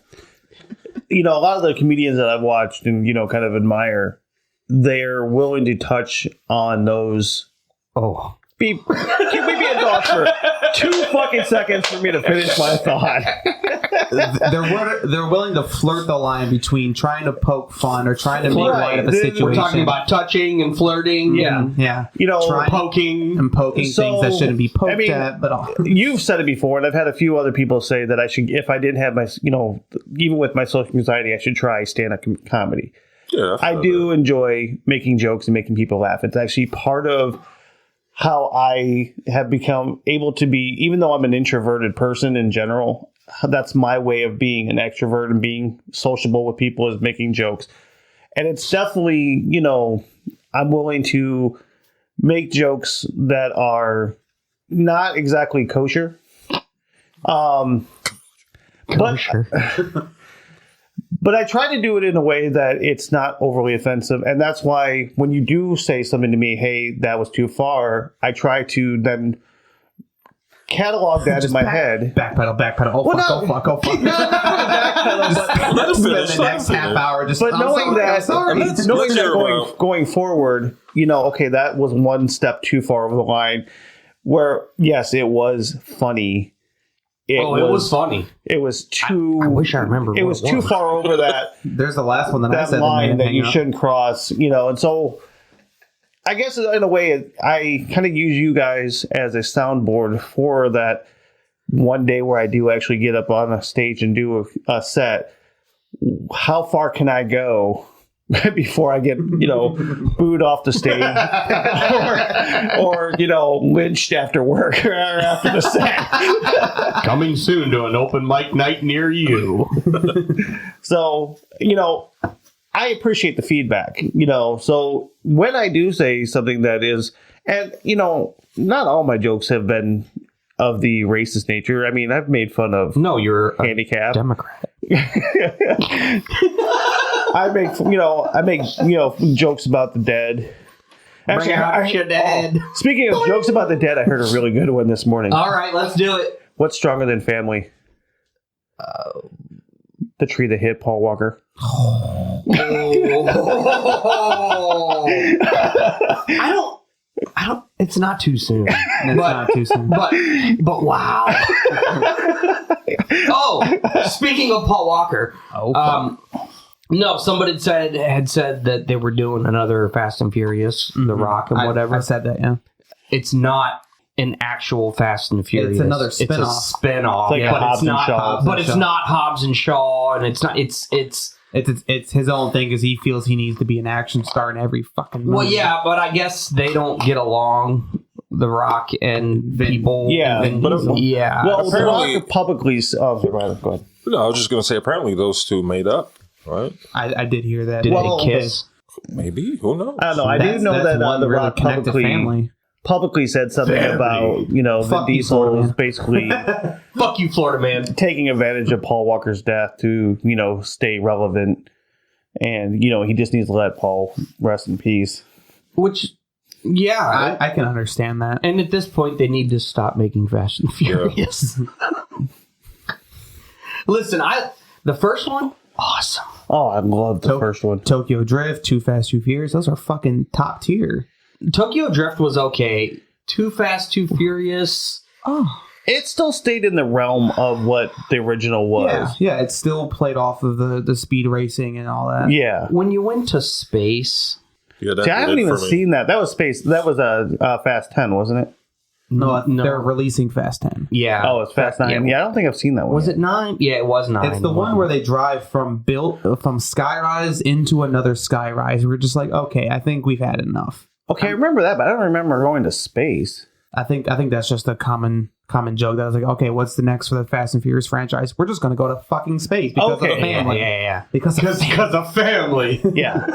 lot of the comedians that I've watched and kind of admire, they're willing to touch on those. Oh, Can we be adults for 2 fucking seconds for me to finish my thought? They're willing to flirt the line between trying to poke fun or trying to make light of a situation. We're talking about touching and flirting. Yeah. and Trying poking and poking things that shouldn't be poked at. But You've said it before, and I've had a few other people say that I should, if I didn't have my, even with my social anxiety, I should try stand-up comedy. Yeah, I do enjoy making jokes and making people laugh. It's actually part of how I have become able to be, even though I'm an introverted person in general, that's my way of being an extrovert and being sociable with people, is making jokes. And it's definitely, I'm willing to make jokes that are not exactly kosher. But I try to do it in a way that it's not overly offensive. And that's why when you do say something to me, hey, that was too far, I try to then catalog that in my head. Backpedal. Oh, Well, fuck. Not backpedal, but Let him Spend finish. the next half hour just. But knowing that Let's going forward, okay, that was one step too far over the line. Where, yes, it was funny. It was funny. It was too. I wish I remember. It was too far over that. There's the last one that I said line that you shouldn't cross. And so I guess in a way, I kind of use you guys as a soundboard for that one day where I do actually get up on a stage and do a set. How far can I go before I get, booed off the stage or lynched after work or after the set. Coming soon to an open mic night near you. So, I appreciate the feedback, so when I do say something that is, and, not all my jokes have been of the racist nature. I mean, I've made fun of You're a handicap. Democrat. I make jokes about the dead. Bring out your dead. Speaking of jokes about the dead, I heard a really good one this morning. All right, let's do it. What's stronger than family? The tree that hit Paul Walker. I don't. It's not too soon. It's not too soon. But wow. Speaking of Paul Walker. No, somebody had said that they were doing another Fast and Furious, The Rock and whatever. I said that, yeah. It's not an actual Fast and Furious. It's another spin-off. It's a spin-off. It's like Hobbs and Shaw. But it's not Hobbs and Shaw, and it's not. It's his own thing because he feels he needs to be an action star in every fucking movie. Well, yeah, but I guess they don't get along. The Rock and people. Yeah, yeah. Well, The Apparently- Rock publicly. Oh, go ahead. No, I was just going to say, apparently those two made up, right? I did hear that. Did Well, they kiss? Maybe. Who knows? I don't know. I do know That's that one The really Rock connected publicly said something about, Vin Fuck you, Diesel Florida is man. basically Fuck you, Florida man. taking advantage of Paul Walker's death to, stay relevant. And, he just needs to let Paul rest in peace. Which, yeah. I can understand that. And at this point, they need to stop making Fast and Furious. Listen, the first one, awesome. Oh, I love the first one. Tokyo Drift, Too Fast, Too Furious. Those are fucking top tier. Tokyo Drift was okay. Too Fast, Too Furious. Oh. It still stayed in the realm of what the original was. Yeah, it still played off of the speed racing and all that. Yeah. When you went to space... Yeah, that See, I haven't did it even for me. seen that. That was Space. That was a Fast 10, wasn't it? No, they're releasing Fast 10. Yeah. Oh, it's Fast 9. Yeah, I don't think I've seen that one. Was it 9? Yeah, it was 9. It's the one where they drive from skyrise into another skyrise. We're just like, okay, I think we've had enough. Okay, I remember that, but I don't remember going to space. I think that's just a common joke that I was like, okay, what's the next for the Fast and Furious franchise? We're just going to go to fucking space because of the family. Yeah. Because of family. Yeah.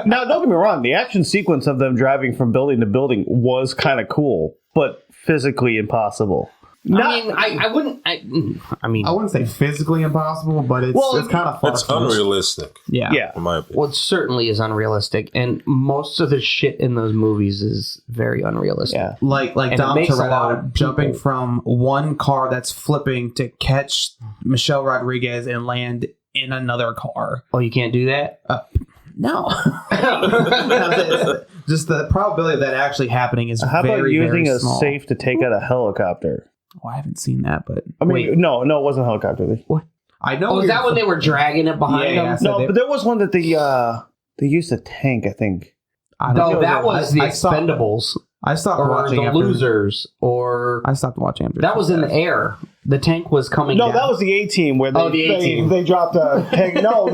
Now, don't get me wrong. The action sequence of them driving from building to building was kind of cool, but physically impossible. I wouldn't. I mean, I wouldn't say physically impossible, but it's kind of It's unrealistic, Yeah. in my opinion. well, it certainly is unrealistic, and most of the shit in those movies is very unrealistic. Yeah. Like And Dom it makes a lot Toretto of jumping people- from one car that's flipping to catch Michelle Rodriguez and land in another car. Oh, you can't do that? No. Just the probability of that actually happening is How very, about using very a small. safe to take out a helicopter? Oh, I haven't seen that, but I mean, no, it wasn't a helicopter. I know. Oh, is that when they were dragging it behind Yeah, them? So No, they- but there was one that they used a tank, I think. I don't No, know. that was the I stopped- Expendables I stopped or watching the after, Losers, or I stopped watching after that was in the air. The tank was coming. No, down. that was the A-Team where they, the A-Team. they dropped a tank. No,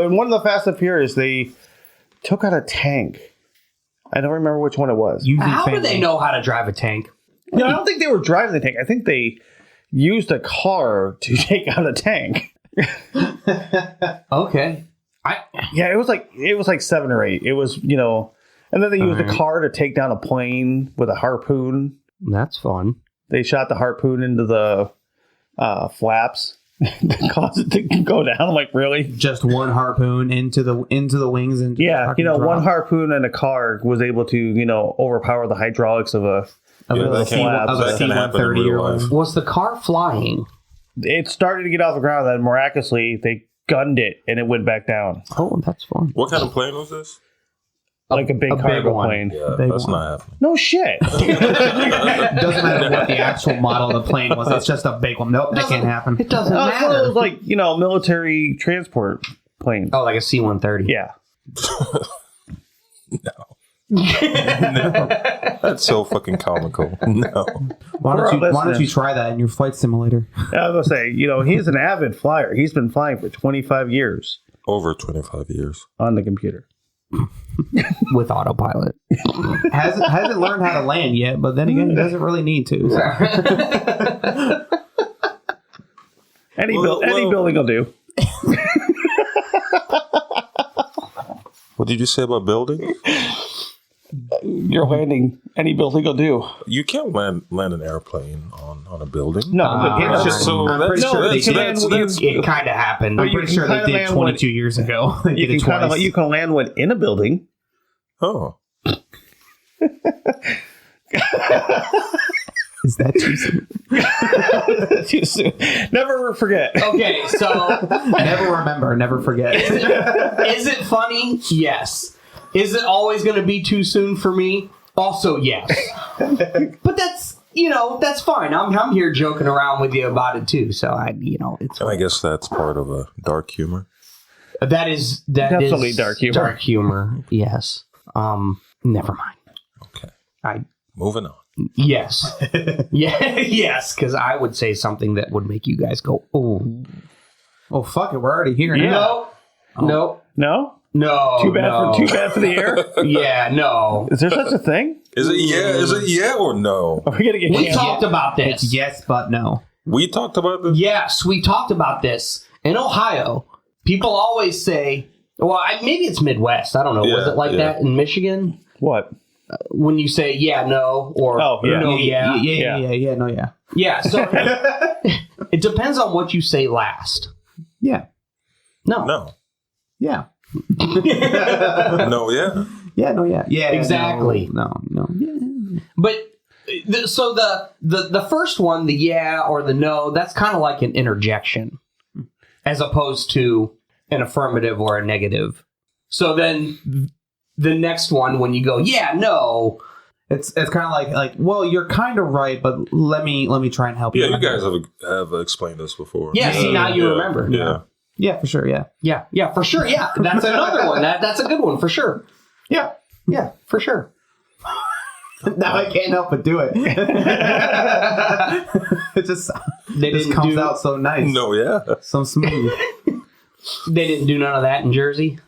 in one of the Fast and Furious, they took out a tank. I don't remember which one it was. Using How do family. they know how to drive a tank? No, I don't think they were driving the tank. I think they used a car to take out a tank. Okay, Yeah, it was like 7 or 8. It was, and then they used a car to take down a plane with a harpoon. that's fun. They shot the harpoon into the flaps that caused it to go down. I'm like, really? Just one harpoon into the wings and Yeah, fucking one drop. harpoon in a car was able to, overpower the hydraulics of a Of Yeah, a that C- can- of a that can happen in C-130 real or life. whatever. Was the car flying? It started to get off the ground, then miraculously they gunned it and it went back down Oh, that's fun. What kind of plane was this? like a big a big cargo one. plane. Yeah, Big that's one. not happening. No shit. It doesn't matter what the actual model of the plane was. It's just a big one. Nope, that can't happen. It doesn't No, it's one of matter. those military transport planes. Oh, like a C-130. Yeah. That's so fucking comical. No. Why For our don't you listeners. try that in your flight simulator? I was gonna say, he's an avid flyer. He's been flying for 25 years. Over 25 years. on the computer. with autopilot. Hasn't learned how to land yet, but then again, he doesn't really need to. So. Any building will do. What did you say about building? You're landing. Any building will do. You can't land an airplane on a building. No, but I'm pretty sure they did. It kind of happened. I'm pretty sure they did 22 years ago. They did it twice. You can land one in a building. Oh. Is that too soon? Too soon. Never forget. Okay, so Never remember, never forget. is it funny? Yes. Is it always going to be too soon for me? Also, yes. But that's, that's fine. I'm here joking around with you about it too. So it's And I guess that's part of a dark humor. that is Definitely dark humor. Dark humor. Yes. Never mind. Okay. Moving on. Yes. Yeah. Yes. Because I would say something that would make you guys go, oh. Oh, fuck it. We're already here Yeah. now. No. No? No. Too bad for the air? Yeah. No. Is there such a thing? Is it yeah or no? Are we going to get We canceled? talked about this. It's yes, but no. We talked about this? Yes, we talked about this. In Ohio, people always say, well, maybe it's Midwest. I don't know. Was Yeah, it like yeah. that in Michigan? What? When you say, yeah, no, or Oh, yeah. no, yeah. Yeah, no, yeah. Yeah, so it depends on what you say last. Yeah. No. No. Yeah. No, yeah. Yeah, no, yeah. Yeah. Exactly. No. Yeah. But so the first one, the yeah or the no, that's kind of like an interjection as opposed to an affirmative or a negative. So then the next one, when you go, yeah, no, It's kind of like well, you're kind of right, but let me try and help you. Yeah, you guys have explained this before. yeah, see, now you remember. Yeah. Yeah, for sure. Yeah. Yeah, for sure. Yeah, that's another one. That's a good one for sure. Yeah. Yeah, for sure. Now I can't help but do it. It just comes out so nice. No, yeah. So smooth. They didn't do none of that in Jersey,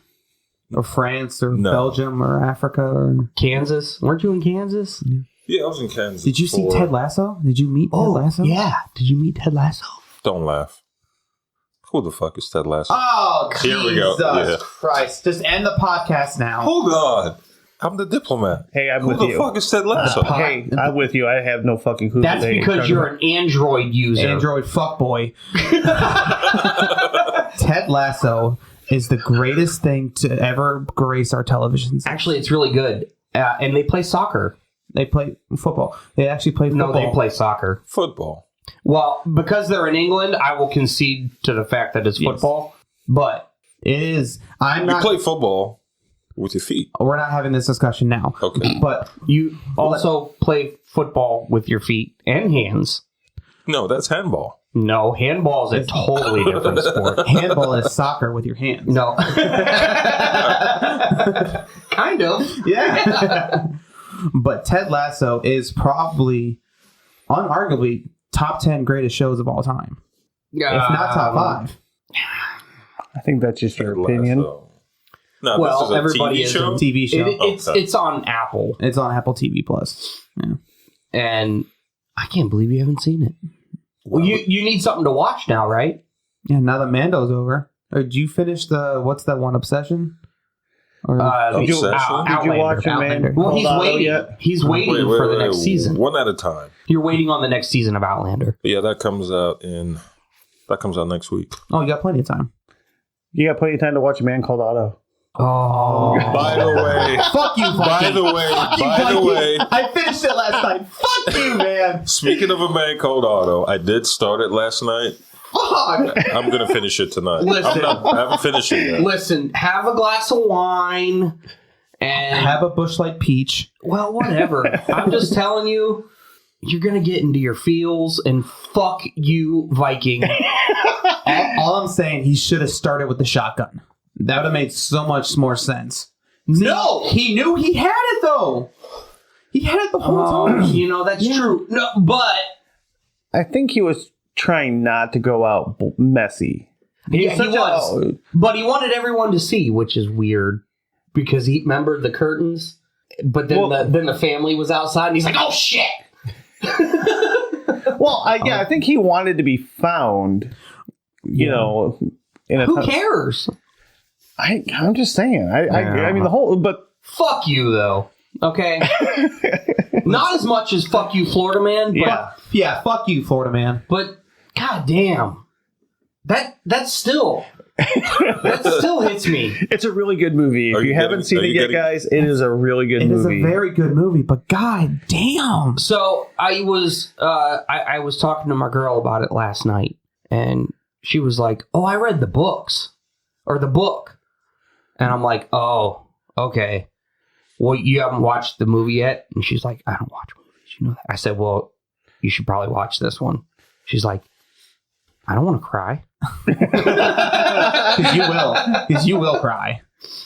Or France or No. Belgium or Africa or Kansas. Weren't you in Kansas? Yeah, I was in Kansas. Did you see before. Ted Lasso? Did you meet Ted Lasso? yeah. Did you meet Ted Lasso? Don't laugh. Who the fuck is Ted Lasso? Oh, Here we go. Jesus Yeah. Christ. Just end the podcast now. Hold on. I'm the diplomat. Hey, I'm Who with the you. fuck is Ted Lasso? Hey, I'm with you. I have no fucking clue. That's because you're an Android user. Android fuckboy. Ted Lasso is the greatest thing to ever grace our televisions. Actually, it's really good. And they play soccer. They play football. They actually play football. No, they play soccer. Football. Well, because they're in England, I will concede to the fact that it's football. But It is. I'm You not. play football with your feet. We're not having this discussion now. Okay. But you also play football with your feet and hands. No, that's handball. No, handball is a totally different sport. handball is soccer with your hands. No. Kind of. Yeah. But Ted Lasso is probably, unarguably, top 10 greatest shows of all time. If not top 5. I think that's just your Ted opinion. Lasso. No, Well, this is a everybody TV is show. TV show. It's on Apple. It's on Apple TV Plus. Yeah. And I can't believe you haven't seen it. Well, you need something to watch now, right? Yeah, now that Mando's over. Or did you finish what's that one, Obsession? Or Did you- Did you watch it, man? Outlander. Well, he's Colorado waiting. yet? He's waiting for the next season. One at a time. You're waiting on the next season of Outlander. Yeah, that comes out next week. Oh, you got plenty of time. You got plenty of time to watch A Man Called Otto. Oh. By the way, Fuck you, by the way, I finished it last night. Fuck you, man. speaking of A Man Called Otto, I did start it last night. Fuck. I'm gonna finish it tonight. Listen. I haven't finished it yet. Listen, have a glass of wine and Have a Busch Light Peach. well, whatever. I'm just telling you, you're gonna get into your feels and fuck you, Viking. All I'm saying, he should have started with the shotgun. That would have made so much more sense. No! He knew he had it, though. He had it the whole time. That's true. No, but I think he was trying not to go out messy. Yeah, he was. But he wanted everyone to see, which is weird because he remembered the curtains. But then the family was outside, and he's like, "Oh shit!" Well, I think he wanted to be found. You know, who cares? I'm just saying. I mean the whole, but fuck you though. Okay, not as much as fuck you, Florida man. But, yeah, fuck you, Florida man. But goddamn, that still hits me. It's a really good movie. If you haven't seen it yet, guys, it is a really good movie. It is a very good movie, but god damn. So I was talking to my girl about it last night, and she was like, "Oh, I read the book," and I'm like, "Oh, okay. Well, you haven't watched the movie yet?" And she's like, "I don't watch movies, you know that." I said, "Well, you should probably watch this one." She's like, "I don't want to cry." Because you will cry.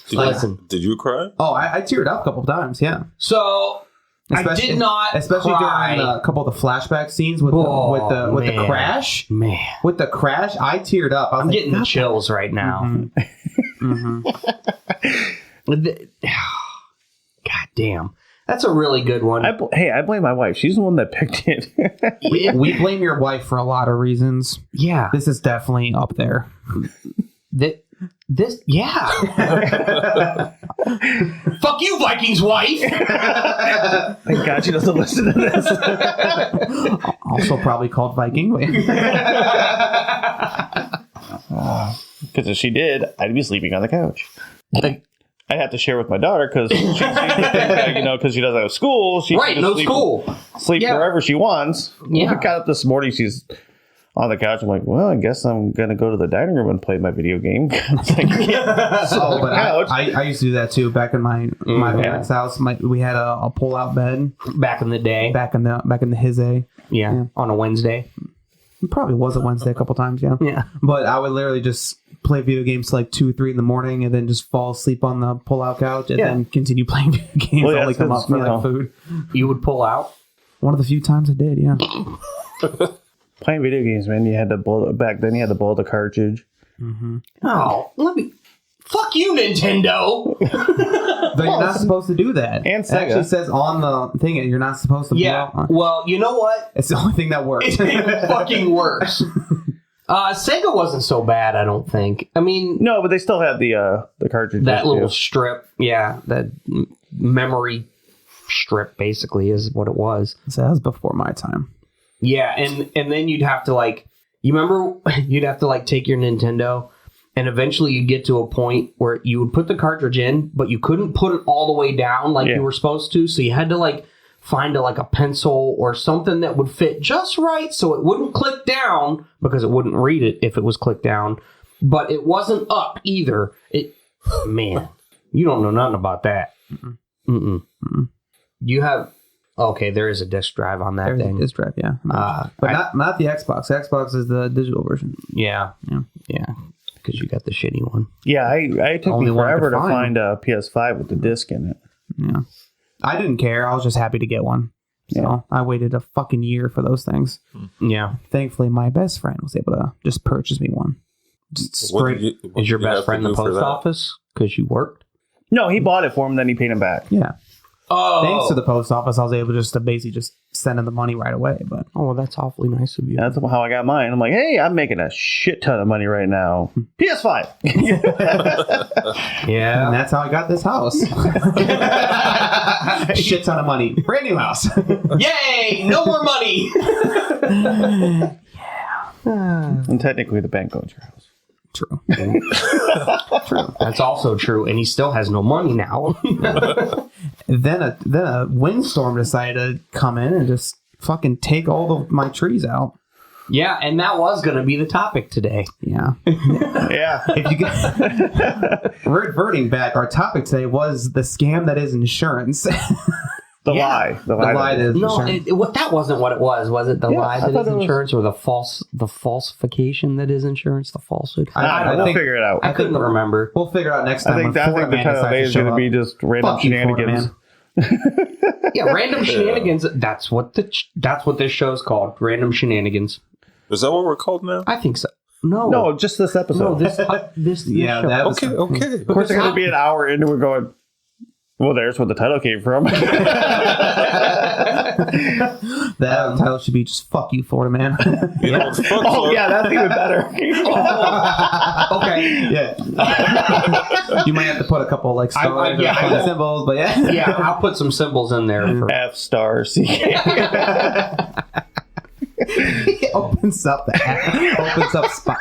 Did you cry? Oh, I teared up a couple of times, yeah. So I did not especially cry. during a couple of the flashback scenes with the crash. Man. With the crash, I teared up. I'm getting the chills right now. Mm-hmm. God damn. That's a really good one. I blame my wife. She's the one that picked it. we blame your wife for a lot of reasons. Yeah. This is definitely up there. Yeah. Fuck you, Vikings wife. Thank God she doesn't listen to this. Also probably called Viking. Because if she did, I'd be sleeping on the couch. I'd have to share with my daughter because because she doesn't have school. She right, no school. Sleep wherever she wants. Yeah. I got up this morning. She's on the couch. I'm like, well, I guess I'm gonna go to the dining room and play my video game. I used to do that too. Back in my parents' house, we had a pull-out bed. Back in the day. Back in the his day. Yeah. On a Wednesday. It probably was a Wednesday a couple times. Yeah. Yeah. But I would literally just play video games till like 2 or 3 in the morning, and then just fall asleep on the pull-out couch, and then continue playing video games. Only come up for food. You would pull out. One of the few times I did. Yeah. Playing video games, man. You had to blow back then. You had to blow the cartridge. Mm-hmm. Oh, fuck you, Nintendo. But you're not supposed to do that. And Sega. It actually says on the thing you're not supposed to. Well, you know what? It's the only thing that works. It fucking works. Sega wasn't so bad, I don't think. I mean, no, but they still had the cartridge. That little strip, that memory strip, basically, is what it was. So that was before my time. Yeah, and then you'd have to you remember you'd have to take your Nintendo, and eventually you'd get to a point where you would put the cartridge in, but you couldn't put it all the way down you were supposed to. So you had to find a pencil or something that would fit just right so it wouldn't click down, because it wouldn't read it if it was clicked down. But it wasn't up either. Man, you don't know nothing about that. You have... Okay, there is a disc drive on that thing. A disc drive, yeah. But not the Xbox. The Xbox is the digital version. Yeah. Because you got the shitty one. Yeah, I took me forever to find a PS5 with the disc in it. Yeah. I didn't care. I was just happy to get one. So I waited a fucking year for those things. Yeah. Thankfully, my best friend was able to just purchase me one. Is your best friend the post office? Because you worked? No, he bought it for him, then he paid him back. Yeah. Oh. Thanks to the post office, I was able to basically just send him the money right away. But well, that's awfully nice of you. That's how I got mine. I'm like, hey, I'm making a shit ton of money right now. PS5. Yeah. And that's how I got this house. Shit ton of money. Brand new house. Yay! No more money. And technically the bank owns your house. True. True. That's also true. And he still has no money now. Then a windstorm decided to come in and just fucking take all of my trees out. Yeah, and that was going to be the topic today. Yeah. Yeah. If you get reverting back, our topic today was the scam that is insurance. The lie that is insurance. No, that wasn't what it was it? The lie that is insurance, or the falsification that is insurance, the falsehood? We'll figure it out. I couldn't remember. We'll figure it out next time. I think the title today is going to be just random shenanigans. Yeah, random shenanigans. That's what this show is called. Random shenanigans. Is that what we're called now? I think so. No, just this episode. No, this Yeah, show. that was Okay. Of course, they're going to be an hour into it going, well, there's where the title came from. that title should be just "Fuck You, Florida Man." You know, fuck Oh, Florida. yeah, that's even better. Okay, yeah. You might have to put a couple like stars or yeah, I funny will. symbols, but yeah. Yeah, I'll put some symbols in there. For, F***. opens up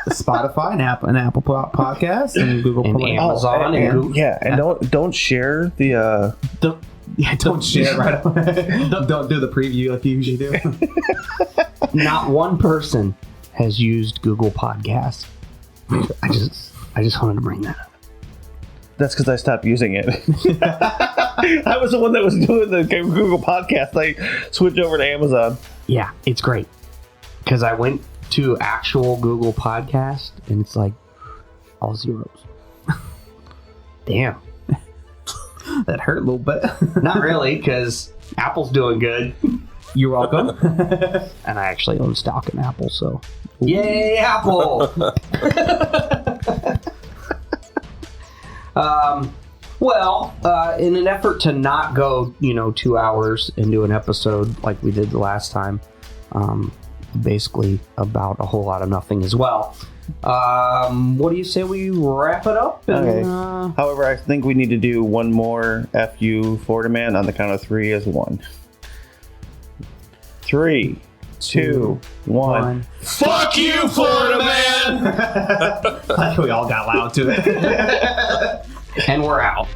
Spotify and Apple Podcasts and Google And Play. Amazon and Google. Yeah, and don't share the... Don't share right away. Don't do the preview like you usually do. Not one person has used Google Podcasts. I just wanted to bring that up. That's because I stopped using it. I was the one that was doing the Google podcast. I switched over to Amazon. Yeah, it's great. Because I went to actual Google Podcast, and it's like all zeros. Damn. That hurt a little bit. Not really, because Apple's doing good. You're welcome. And I actually own stock in Apple, so. Yay, Apple! In an effort to not go, 2 hours into an episode like we did the last time, basically about a whole lot of nothing as well. What do you say we wrap it up? And, Okay. However, I think we need to do one more FU Florida Man on the count of 3 as 1. 3, 2, 1. Fuck you, Florida man! Like we all got loud to it. And we're out.